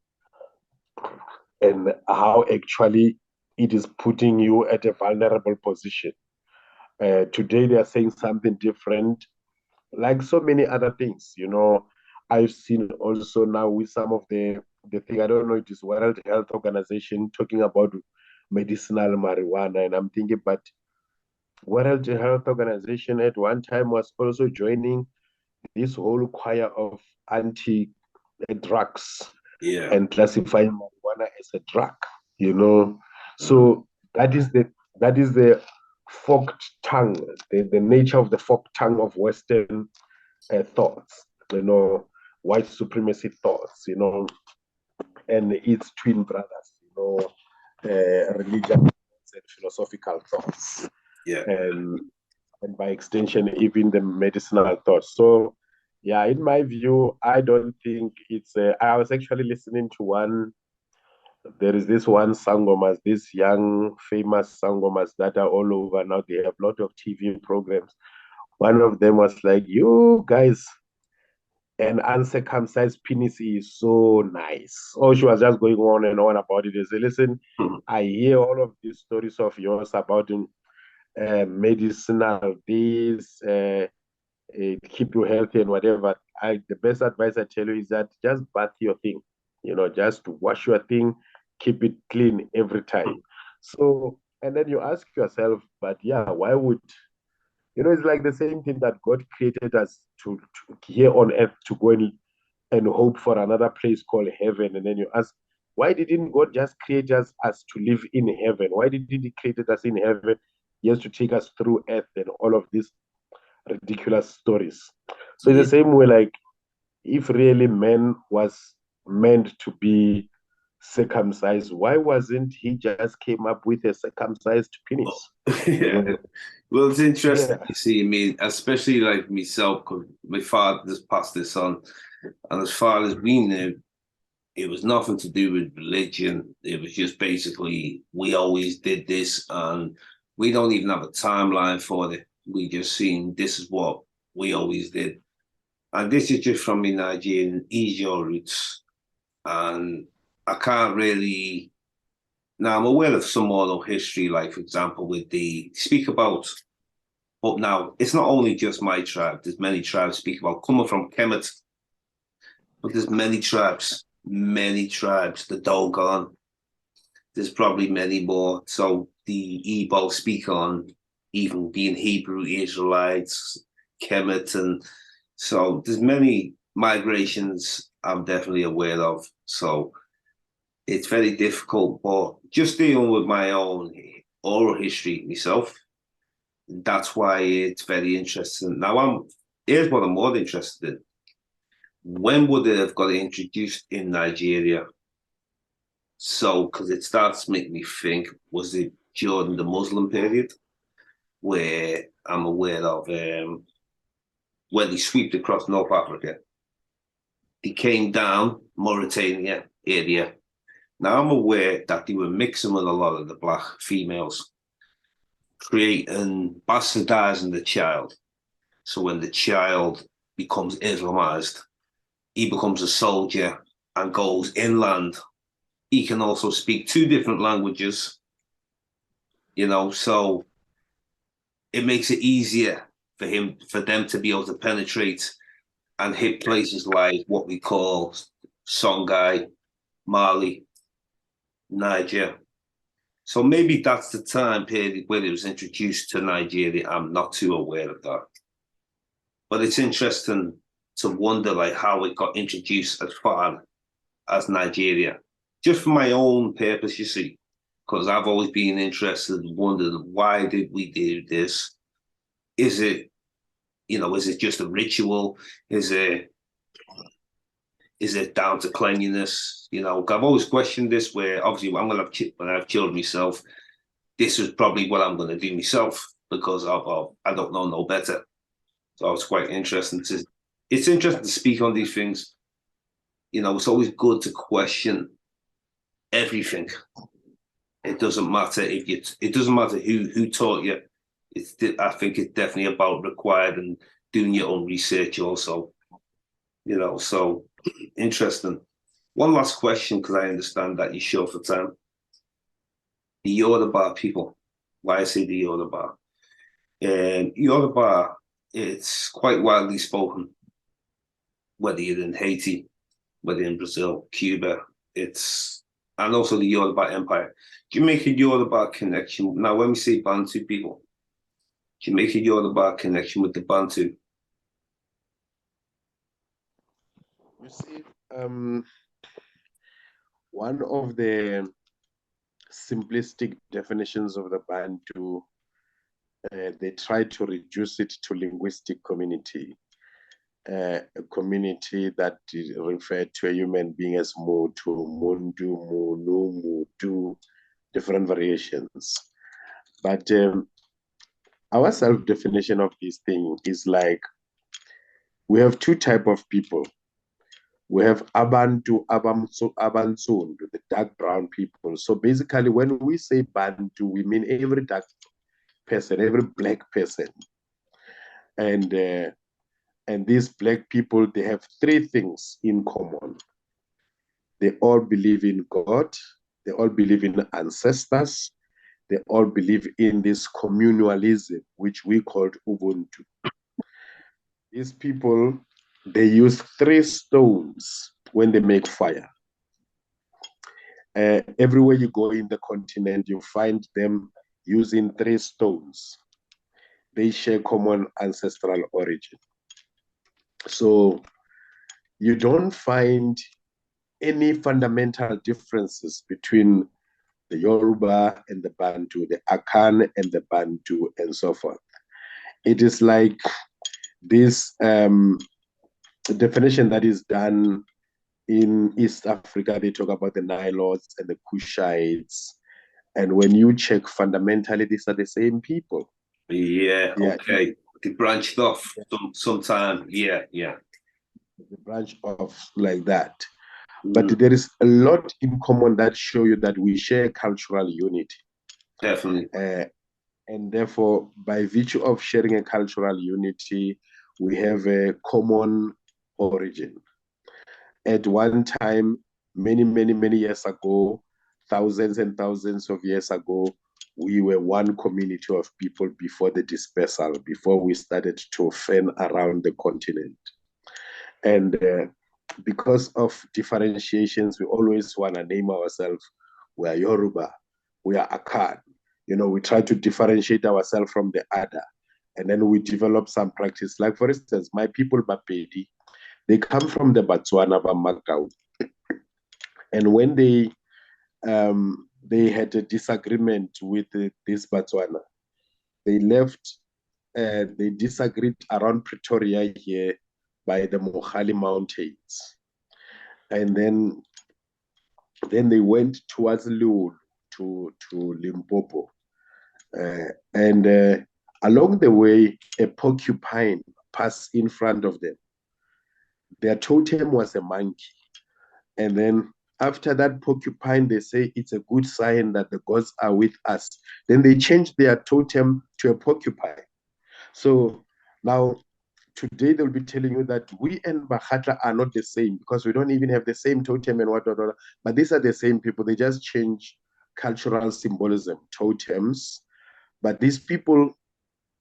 and how actually it is putting you at a vulnerable position. Today, they are saying something different, like so many other things. I've seen also now with some of the thing, I don't know, it is World Health Organization talking about medicinal marijuana, and I'm thinking, but World Health Organization at one time was also joining this whole choir of anti-drugs Yeah. and classifying marijuana as a drug. So that is the forked tongue, the nature of the forked tongue of Western thoughts, white supremacy thoughts, and its twin brothers, religion and philosophical thoughts, Yeah. and by extension, even the medicinal thoughts. So, yeah, in my view, I don't think it's. I was actually listening to one. There is this one sangomas, these young famous sangomas that are all over now. They have a lot of TV programs. One of them was like, "You guys, an uncircumcised penis is so nice." Oh, she was just going on and on about it. They say, "Listen, Mhm. I hear all of these stories of yours about medicinal this, keep you healthy and whatever. The best advice I tell you is that just bath your thing, just wash your thing, keep it clean every time." So, and then you ask yourself, but yeah, why would it's like the same thing that God created us to here on earth to go and hope for another place called heaven. And then you ask, why didn't God just create us to live in heaven? Why didn't He create us in heaven just to take us through earth and all of these ridiculous stories? So in Yeah. the same way, like if really man was meant to be circumcised, why wasn't he just came up with a circumcised penis? Yeah. Well, it's interesting Yeah. to see me, especially like myself, because my father just passed this on. And as far as we knew, it was nothing to do with religion. It was just basically, we always did this, and we don't even have a timeline for it. We just seen this is what we always did. And this is just from my Nigerian Ejo roots. And I can't really. Now, I'm aware of some oral history, like, for example, with the speak about, but now it's not only just my tribe, there's many tribes speak about coming from Kemet, but there's many tribes, the Dogon, there's probably many more. So the Igbo speak on even being Hebrew Israelites, Kemet, and so there's many migrations I'm definitely aware of. So it's very difficult, but just dealing with my own oral history myself, that's why it's very interesting. Now, here's what I'm more interested in. When would it have got introduced in Nigeria? So, because it starts to make me think, was it during the Muslim period, where I'm aware of when they swept across North Africa? They came down Mauritania area. Now, I'm aware that they were mixing with a lot of the black females, creating, bastardizing the child. So when the child becomes Islamized, he becomes a soldier and goes inland. He can also speak two different languages, so it makes it easier for them to be able to penetrate and hit places like what we call Songhai, Mali, Niger. So maybe that's the time period when it was introduced to Nigeria. I'm not too aware of that. But it's interesting to wonder like how it got introduced as far as Nigeria. Just for my own purpose, you see, because I've always been interested and wondered, why did we do this? Is it, is it just a ritual? Is it down to cleanliness? I've always questioned this. Where obviously when I have children myself, this is probably what I'm going to do myself because I don't know no better. So it's quite interesting to. It's interesting to speak on these things it's always good to question everything. It doesn't matter it doesn't matter who taught you. I think it's definitely about required and doing your own research also. So interesting. One last question, because I understand that you're short for time. The Yoruba people. Why I say the Yoruba? Yoruba, it's quite widely spoken, whether you're in Haiti, whether in Brazil, Cuba, and also the Yoruba Empire. Do you make a Yoruba connection? Now, when we say Bantu people, do you make a Yoruba connection with the Bantu? You see, one of the simplistic definitions of the Bantu, they try to reduce it to linguistic community, a community that is referred to a human being as Mutu, Mundu, Munu, Mutu, different variations. But our self-definition of this thing is like, we have two types of people. We have Abantu, Abansundu, the dark brown people. So basically, when we say Bantu, we mean every dark person, every black person. And these black people, they have three things in common. They all believe in God. They all believe in ancestors. They all believe in this communalism, which we called Ubuntu. These people, they use three stones when they make fire. Everywhere you go in the continent, you find them using three stones. They share common ancestral origin. So you don't find any fundamental differences between the Yoruba and the Bantu, the Akan and the Bantu, and so forth. It is like this definition that is done in East Africa. They talk about the Nilotes and the Kushites. And when you check fundamentally, these are the same people. Yeah, okay. They branched off sometime. Yeah. They branch off like that. But there is a lot in common that show you that we share cultural unity. Definitely. And therefore, by virtue of sharing a cultural unity, we have a common origin. At one time, many years ago, thousands and thousands of years ago, we were one community of people before the dispersal, before we started to fan around the continent. And because of differentiations, we always want to name ourselves. We are Yoruba, we are Akan. We try to differentiate ourselves from the other. And then we develop some practice. Like, for instance, my people, Bapedi, they come from the Botswana, Bamagau. And when they had a disagreement with this Botswana, they left, they disagreed around Pretoria here by the Mohali Mountains. And then they went towards Liulu to Limpopo. And along the way, a porcupine passed in front of them. Their totem was a monkey. And then after that porcupine, they say it's a good sign that the gods are with us. Then they changed their totem to a porcupine. So now, today they'll be telling you that we and Bahata are not the same because we don't even have the same totem and whatnot. But these are the same people. They just change cultural symbolism, totems. But these people,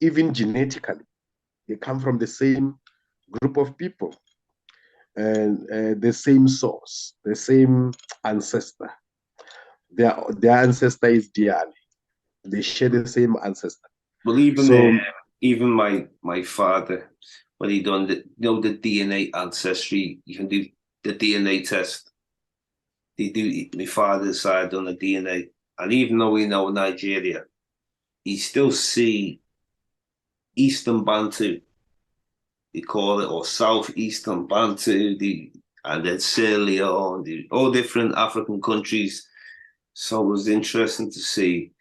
even genetically, they come from the same group of people and the same source, the same ancestor. Their ancestor is Diani. They share the same ancestor. Well, even my father, when he done the DNA ancestry, you can do the DNA test. They do. My father's side on the DNA, and even though we know Nigeria, you still see Eastern Bantu, they call it, or Southeastern Bantu, and then Sierra Leone, all different African countries. So it was interesting to see,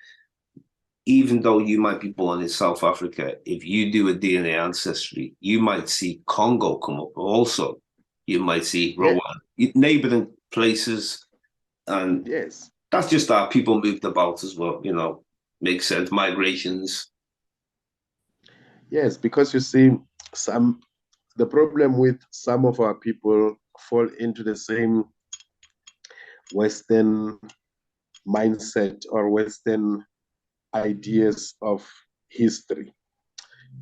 even though you might be born in South Africa, if you do a DNA ancestry, you might see Congo come up also. You might see Rwanda. neighboring places, and Yes. that's just that people moved about as well. Makes sense. Migrations. Yes, because you see, the problem with some of our people fall into the same Western mindset or Western ideas of history,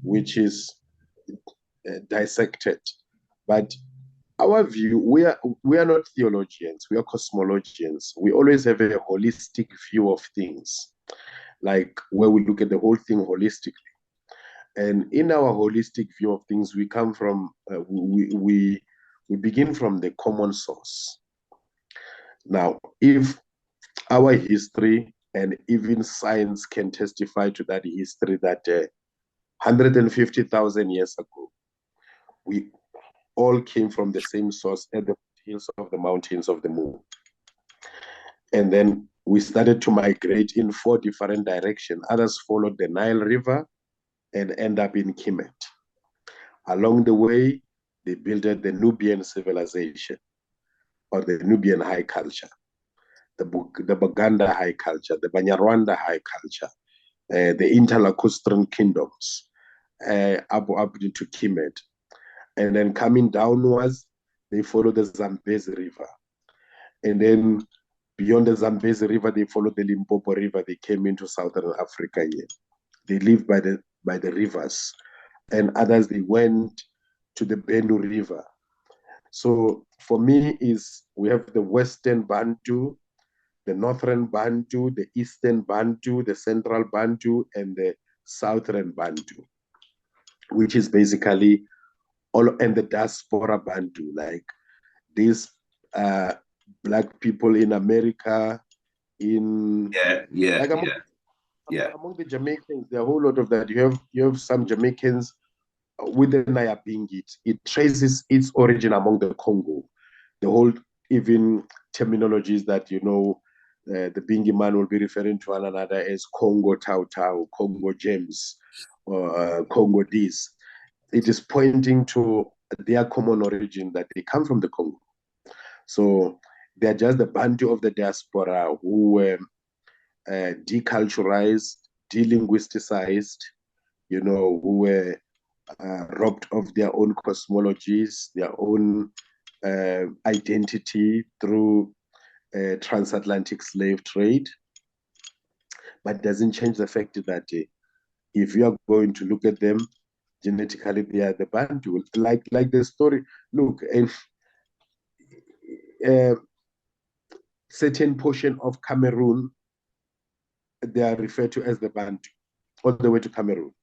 which is dissected. But our view, we are not theologians, we are cosmologians. We always have a holistic view of things, like where we look at the whole thing holistically. And in our holistic view of things, we come from we begin from the common source. Now, if our history and even science can testify to that history, that 150,000 years ago, we all came from the same source at the hills of the mountains of the moon. And then we started to migrate in 4 different directions. Others followed the Nile River and end up in Kemet. Along the way, they built the Nubian civilization or the Nubian high culture, the Baganda high culture, the Banyarwanda high culture, the interlacustran kingdoms, up into Kemet. And then coming downwards, they follow the Zambezi River. And then beyond the Zambezi River, they followed the Limpopo River. They came into Southern Africa here. They lived by the rivers. And others, they went to the Benue River. So for me, we have the Western Bantu, the Northern Bantu, the Eastern Bantu, the Central Bantu, and the Southern Bantu, which is basically and the diaspora Bantu, like these Black people in America, among the Jamaicans, there are a whole lot of that. You have some Jamaicans with the Nyabingi. It traces its origin among the Congo. The whole even terminologies that the Bingi man will be referring to one another as Congo Thau Thau, Congo James, or Congo this. It is pointing to their common origin, that they come from the Congo. So they're just the Bantu of the diaspora who were deculturalized, delinguisticized, who were robbed of their own cosmologies, their own identity through transatlantic slave trade. But it doesn't change the fact that if you are going to look at them genetically, they are the Bantu. Like the story, look, certain portion of Cameroon, they are referred to as the Bantu, all the way to Cameroon.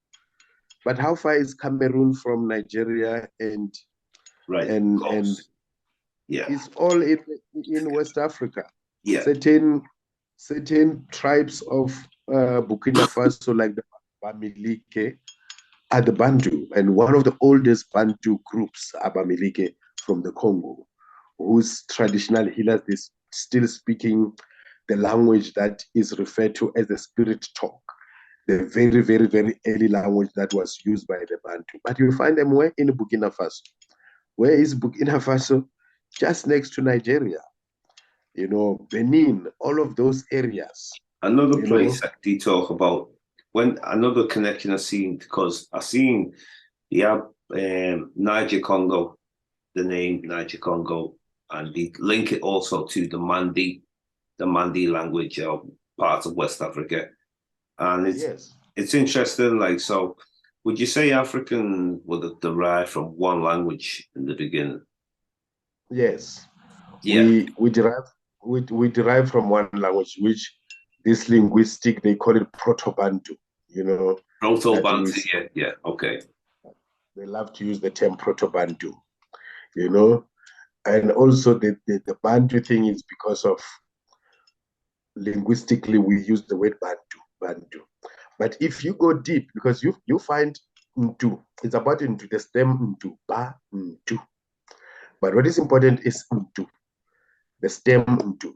But how far is Cameroon from Nigeria and it's all in West Africa. Yeah. Certain tribes of Burkina Faso, like the Bamileke, are the Bantu, and one of the oldest Bantu groups, Abamileke, from the Congo, whose traditional healers is still speaking the language that is referred to as the spirit talk, the very, very, very early language that was used by the Bantu. But you find them where? In Burkina Faso. Where is Burkina Faso? Just next to Nigeria. Benin, all of those areas. Another place that they talk about, when another connection I've seen, because I've seen Niger Congo, the name Niger Congo, and they link it also to the Mandi language of parts of West Africa. And it's interesting, like, so would you say African would have derived from one language in the beginning? Yes. Yeah. We derive from one language, which this linguistic, they call it Proto-Bantu, Proto-Bantu, yeah, okay. They love to use the term Proto-Bantu, and also the Bantu thing is because of linguistically we use the word Bantu. But if you go deep, because you find Ntu, it's about Ntu, the stem Ntu, Ba Ntu. But what is important is Ntu, the stem Ntu.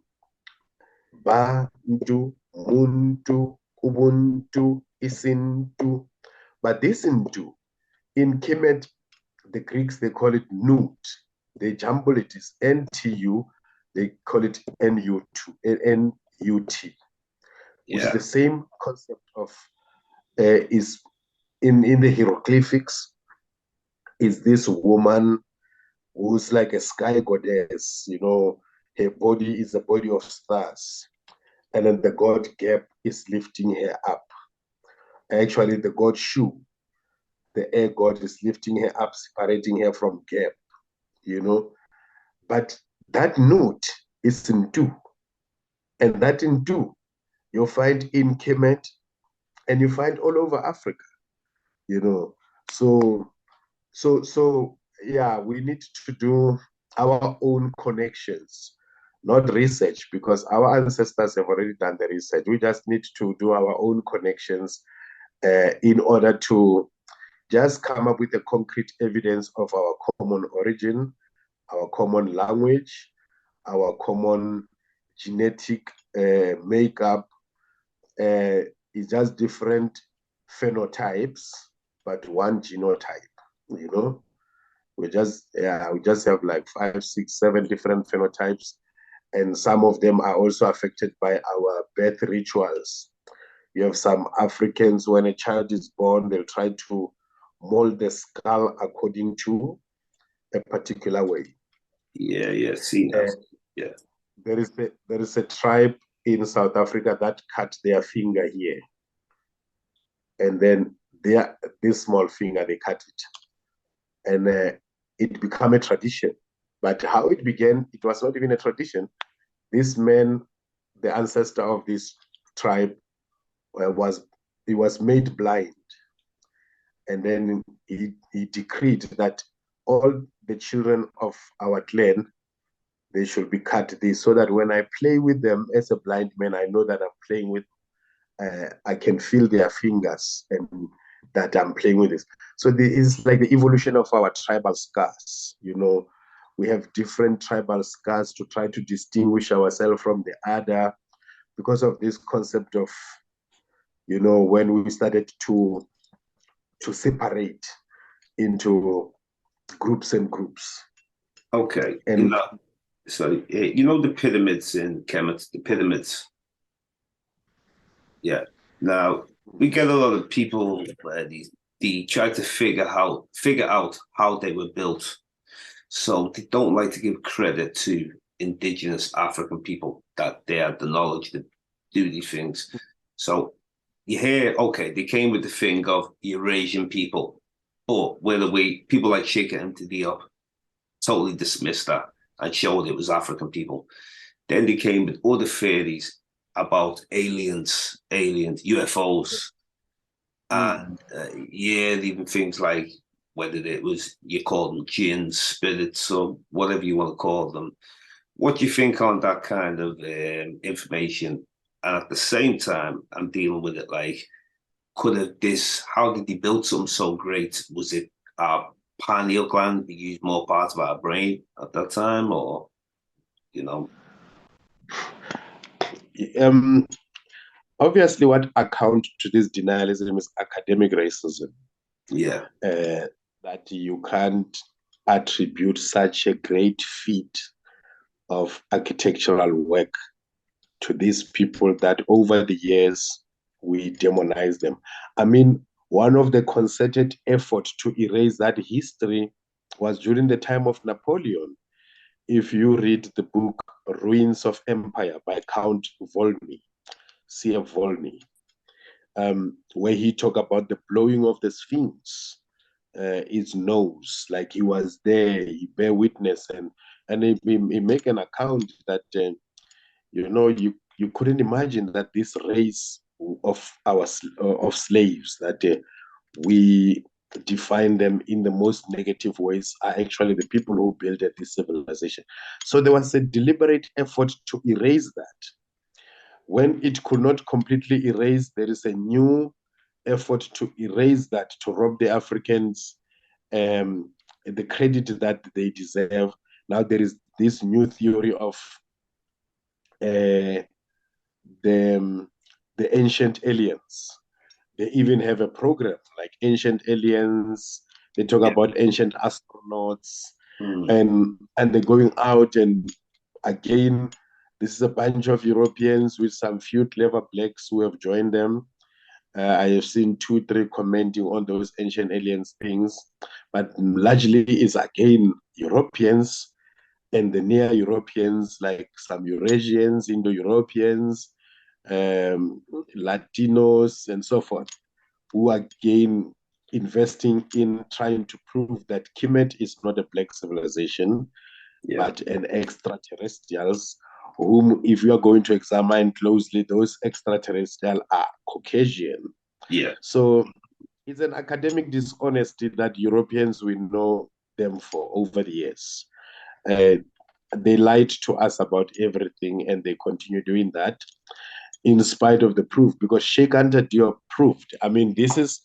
Ba Ntu, Muntu, Ubuntu, Isintu. But this Ntu, in Kemet, the Greeks, they call it Nut. they jumble it, is NTU, they call it NUT, which is the same concept of, is in the hieroglyphics, is this woman who's like a sky goddess, her body is the body of stars. And then the god Gap is lifting her up. Actually, the god Shu, the air god, is lifting her up, separating her from Gap, But that note is in two. And that in two, you'll find in Kemet and you find all over Africa, you know. So yeah, we need to do our own connections, not research, because our ancestors have already done the research. We just need to do our own connections in order to just come up with a concrete evidence of our common origin, our common language, our common genetic makeup. It's just different phenotypes, but one genotype, we just have like 5, 6, 7 different phenotypes, and some of them are also affected by our birth rituals. You have some Africans, when a child is born, they'll try to mold the skull according to a particular way. See that. There is a tribe in South Africa that cut their finger here, and then this small finger, they cut it, and it became a tradition. But how it began, it was not even a tradition. This man, the ancestor of this tribe, was made blind, and then he decreed that all the children of our clan, they should be cut this, so that when I play with them as a blind man, I know that I'm playing with, I can feel their fingers and that I'm playing with this. So it's like the evolution of our tribal scars. We have different tribal scars to try to distinguish ourselves from the other, because of this concept of, when we started to separate into groups and groups. Okay. And the pyramids in Kemet, the pyramids. Yeah. Now we get a lot of people where they try to figure out how they were built. So they don't like to give credit to indigenous African people that they had the knowledge to do these things. So you hear, okay, they came with the thing of Eurasian people, but whether people like Sheikh Diboe totally dismissed that and showed it was African people. Then they came with other theories about aliens, UFOs, and even things like whether it was, you call them jinns, spirits, or whatever you want to call them. What do you think on that kind of information? And at the same time, I'm dealing with it like, how did they build something so great? Was it our pineal gland? We used more parts of our brain at that time, or, Obviously, what account to this denialism is academic racism. Yeah. That you can't attribute such a great feat of architectural work to these people that over the years we demonize them. I mean, one of the concerted efforts to erase that history was during the time of Napoleon. If you read the book Ruins of Empire by Count Volney, C.F. Volney, where he talked about the blowing of the Sphinx, his nose, like he was there, he bear witness, and he make an account that you couldn't imagine that this race of slaves that we define them in the most negative ways are actually the people who built this civilization. So there was a deliberate effort to erase that. When it could not completely erase, there is a new effort to erase that, to rob the Africans the credit that they deserve. Now there is this new theory of the ancient aliens. They even have a program like Ancient Aliens. They talk about ancient astronauts. and they're going out, and again, this is a bunch of Europeans with some few clever blacks who have joined them. I have seen 2, 3 commenting on those ancient aliens things, but largely it's again Europeans and the near Europeans, like some Eurasians, Indo-Europeans, Latinos, and so forth, who are again investing in trying to prove that Kemet is not a black civilization, but an extraterrestrials, whom, if you are going to examine closely, those extraterrestrial are Caucasian. So it's an academic dishonesty that Europeans will know them for over the years. They lied to us about everything, and they continue doing that in spite of the proof, because Sheikh Anta Diop proved. I mean, this is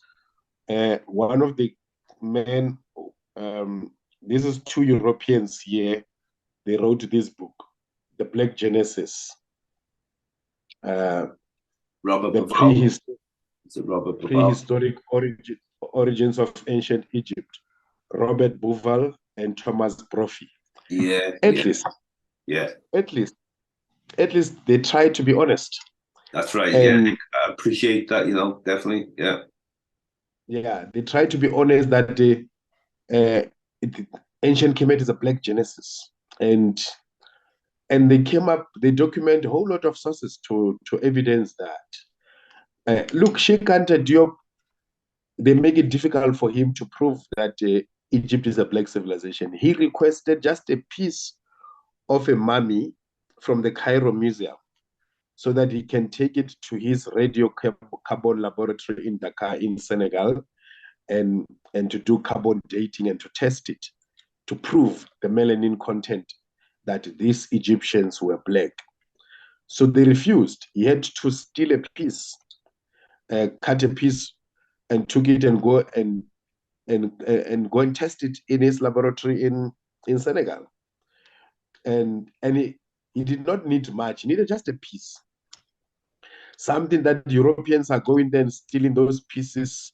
one of the men, this is 2 Europeans here. They wrote this book, The Black Genesis. The prehistoric origins of ancient Egypt. Robert Bouval and Thomas Brophy. At least they try to be honest. That's right. I appreciate that. Definitely. They try to be honest that ancient Kemet is a black genesis, and they document a whole lot of sources to evidence that. Look, Sheikh Anta Diop, they make it difficult for him to prove that Egypt is a black civilization. He requested just a piece of a mummy from the Cairo Museum so that he can take it to his radiocarbon laboratory in Dakar, in Senegal, and to do carbon dating and to test it, to prove the melanin content that these Egyptians were black. So they refused. He had to steal a piece, cut a piece, and took it and go and test it in his laboratory in Senegal. And he did not need much. He needed just a piece. Something that Europeans are going there and stealing those pieces,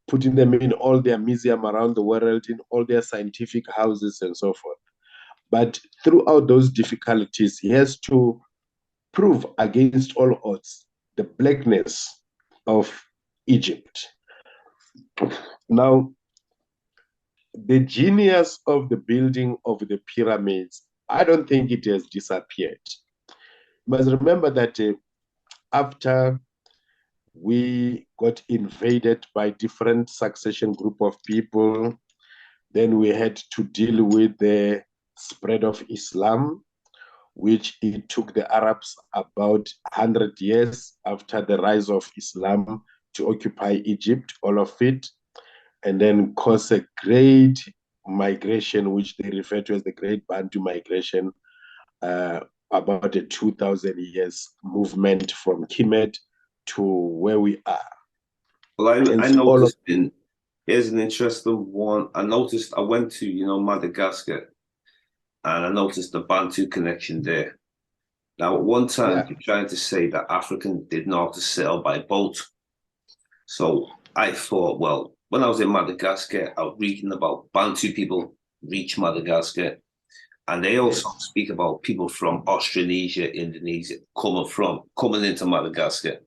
putting them in all their museums around the world, in all their scientific houses and so forth. But throughout those difficulties, he has to prove against all odds the blackness of Egypt. Now, the genius of the building of the pyramids, I don't think it has disappeared. You must remember that after we got invaded by different succession group of people, then we had to deal with the spread of Islam, which it took the Arabs about 100 years after the rise of Islam to occupy Egypt, all of it, and then cause a great migration, which they refer to as the Great Bantu Migration, about a 2,000 years movement from Kemet to where we are. Well, I noticed here's an interesting one. I went to, Madagascar, and I noticed the Bantu connection there. Now, at one time, you're trying to say that Africans did not have to sail by boat. So I thought, well, when I was in Madagascar, I was reading about Bantu people reach Madagascar. And they also speak about people from Australasia, Indonesia, coming into Madagascar.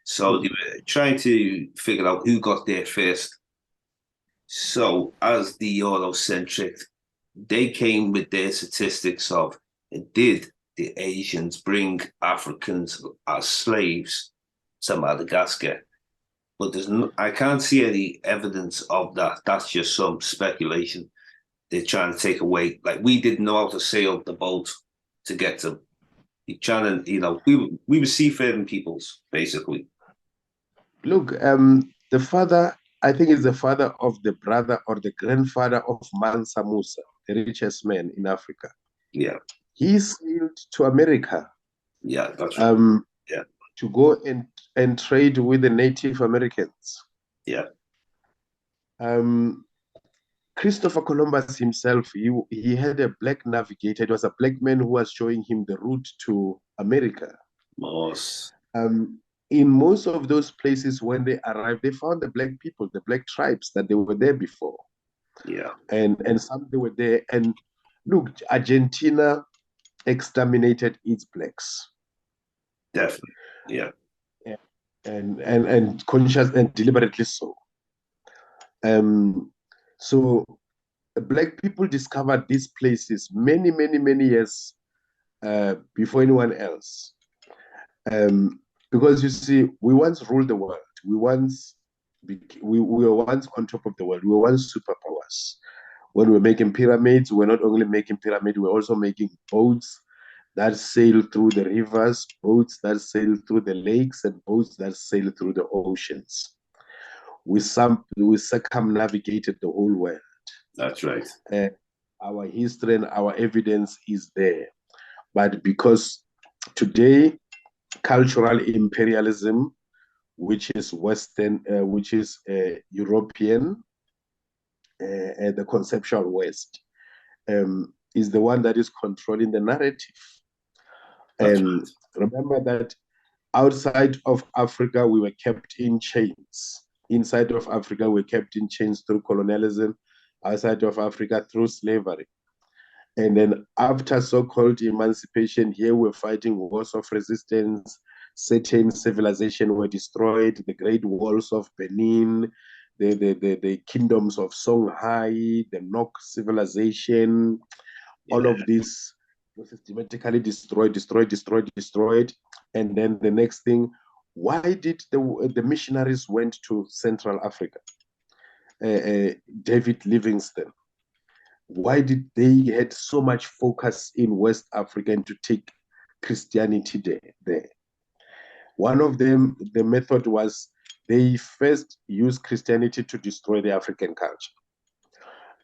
So they were trying to figure out who got there first. So as the Eurocentric, they came with their statistics of, did the Asians bring Africans as slaves to Madagascar? But I can't see any evidence of that. That's just some speculation. They're trying to take away, like, we didn't know how to sail the boat to get to. You're trying to, we were seafaring peoples, basically. Look, the father, I think, is the father of the brother or the grandfather of Mansa Musa, the richest man in Africa. Yeah. He sailed to America. Yeah, that's right. To go and trade with the Native Americans. Yeah. Christopher Columbus himself, he had a black navigator. It was a black man who was showing him the route to America. Most. In most of those places, when they arrived, they found the black people, the black tribes that they were there before. Yeah. And some they were there. And look, Argentina exterminated its blacks. Definitely. Yeah. And conscious and deliberately so. So black people discovered these places many years before anyone else. Because you see, we once ruled the world. We were once on top of the world. We were once superpowers. When we were making pyramids, we were not only making pyramids, we were also making boats that sail through the rivers, boats that sail through the lakes, and boats that sail through the oceans. We circumnavigated the whole world. That's right. Our history and our evidence is there. But because today, cultural imperialism, which is Western, which is European, and the conceptual West, is the one that is controlling the narrative. That's And remember that outside of Africa, we were kept in chains. Inside of Africa, we were kept in chains through colonialism. Outside of Africa, through slavery. And then after so-called emancipation, here we're fighting wars of resistance. Certain civilizations were destroyed. The great walls of Benin, the kingdoms of Songhai, the Nok civilization, all of this was systematically destroyed. And then the next thing, why did the missionaries went to Central Africa? David Livingstone. Why did they had so much focus in West Africa and to take Christianity there? One of them, the method was they first used Christianity to destroy the African culture.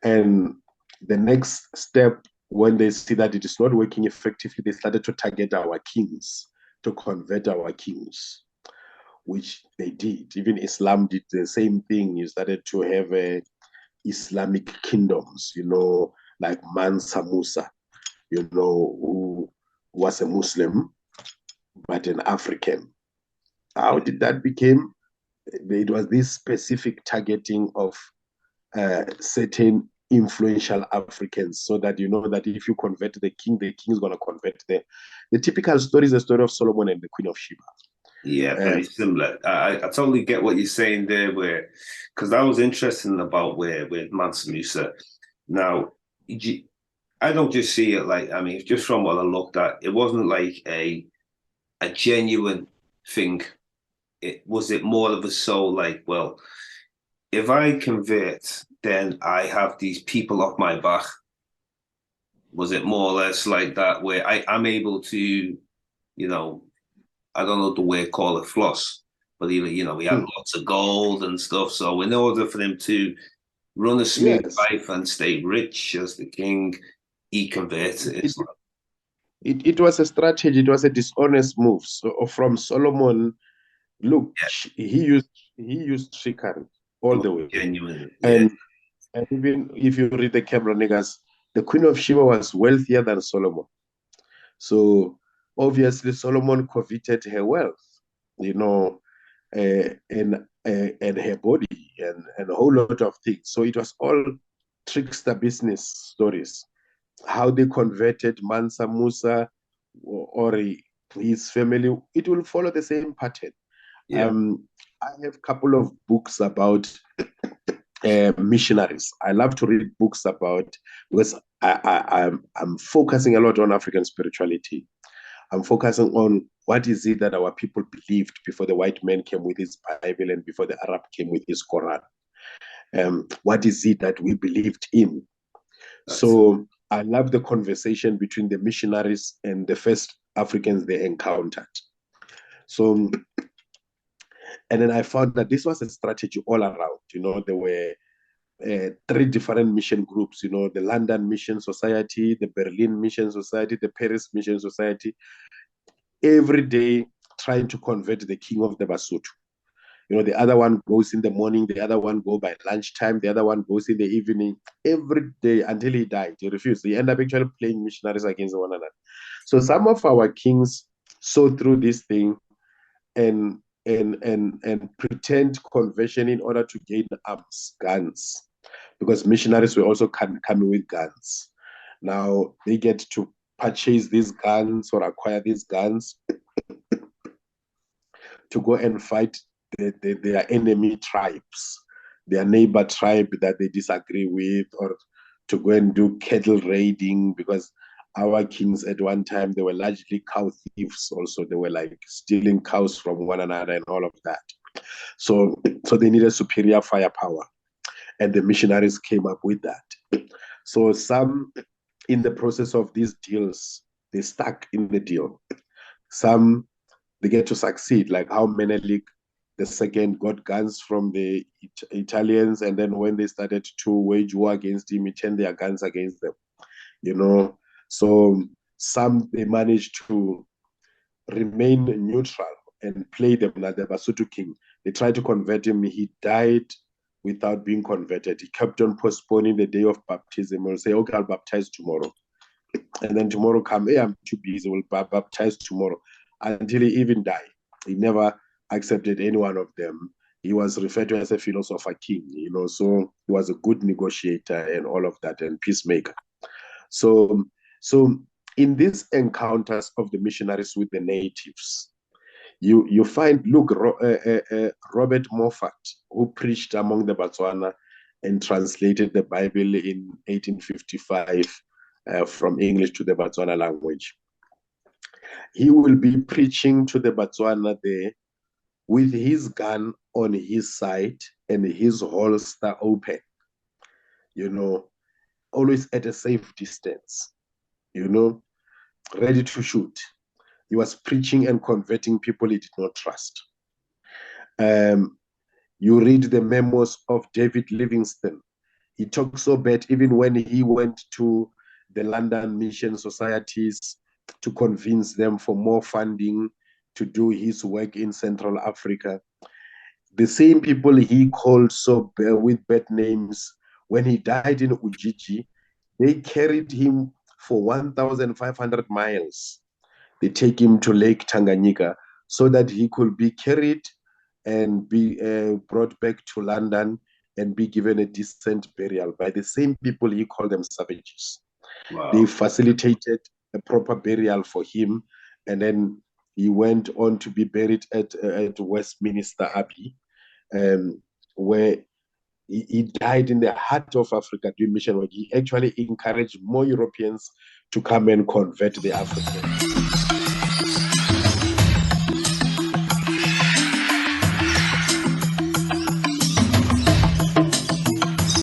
And the next step, when they see that it is not working effectively, they started to target our kings, to convert our kings, which they did. Even Islam did the same thing. You started to have Islamic kingdoms, like Mansa Musa, who was a Muslim, but an African. How did that become? It was this specific targeting of certain influential Africans, so that you know that if you convert the king is going to convert them. The typical story is the story of Solomon and the Queen of Sheba. Yeah, very similar. I totally get what you're saying there, because that was interesting about where with Mansa Musa. Now, I don't just see it like, I mean, just from what I looked at, it wasn't like a genuine thing. It more of a soul like, well, if I convert, then I have these people off my back. Was it more or less like that, where I'm able to, I don't know the way call it floss, but even, we had lots of gold and stuff. So in order for them to run a smooth life and stay rich as the king, he converted Islam. It was a strategy. It was a dishonest move. So from Solomon, look, he used trickery all the way. Genuine, and even if you read the Cameron, the Queen of Sheba was wealthier than Solomon. So obviously Solomon coveted her wealth, and her body and a whole lot of things. So it was all trickster business stories. How they converted Mansa Musa or his family, it will follow the same pattern. Yeah. I have a couple of books about missionaries. I love to read books about, because I'm focusing a lot on African spirituality. I'm focusing on what is it that our people believed before the white man came with his Bible and before the Arab came with his Quran. What is it that we believed in? So I love the conversation between the missionaries and the first Africans they encountered. So, and then I found that this was a strategy all around. There were three different mission groups, the London Mission Society, the Berlin Mission Society, the Paris Mission Society, every day trying to convert the king of the Basotho. The other one goes in the morning, the other one go by lunchtime, the other one goes in the evening, every day until he died. He refused. He ended up actually playing missionaries against one another. So some of our kings saw through this thing and pretend conversion in order to gain arms, guns. because missionaries were also coming with guns. Now they get to purchase these guns or acquire these guns to go and fight their enemy tribes, their neighbor tribe that they disagree with, or to go and do cattle raiding, because our kings at one time, they were largely cow thieves also. They were like stealing cows from one another and all of that. So they needed superior firepower, and the missionaries came up with that. So some, in the process of these deals, they stuck in the deal. Some, they get to succeed, like how Menelik the second got guns from the Italians, and then when they started to wage war against him, he turned their guns against them. You know, so some, they managed to remain neutral and play them like the Basotho king. They tried to convert him. He died without being converted. He kept on postponing the day of baptism. He'll say, okay, I'll baptize tomorrow. And then tomorrow come, hey, I'm too busy, we'll baptize tomorrow. Until he even died. He never accepted any one of them. He was referred to as a philosopher king, you know, so he was a good negotiator and all of that, and peacemaker. So in these encounters of the missionaries with the natives, you find, look, Robert Moffat, who preached among the Botswana and translated the Bible in 1855 from English to the Botswana language. He will be preaching to the Botswana there with his gun on his side and his holster open, you know, always at a safe distance, you know, ready to shoot. He was preaching and converting people he did not trust. You read the memos of David Livingstone. He talked so bad even when he went to the London Mission Societies to convince them for more funding to do his work in Central Africa. The same people he called so with bad names, when he died in Ujiji, they carried him for 1,500 miles. They take him to Lake Tanganyika so that he could be carried and be brought back to London and be given a decent burial by the same people he called them savages. Wow. They facilitated a proper burial for him, and then he went on to be buried at Westminster Abbey, where he died in the heart of Africa doing mission work. He actually encouraged more Europeans to come and convert the Africans.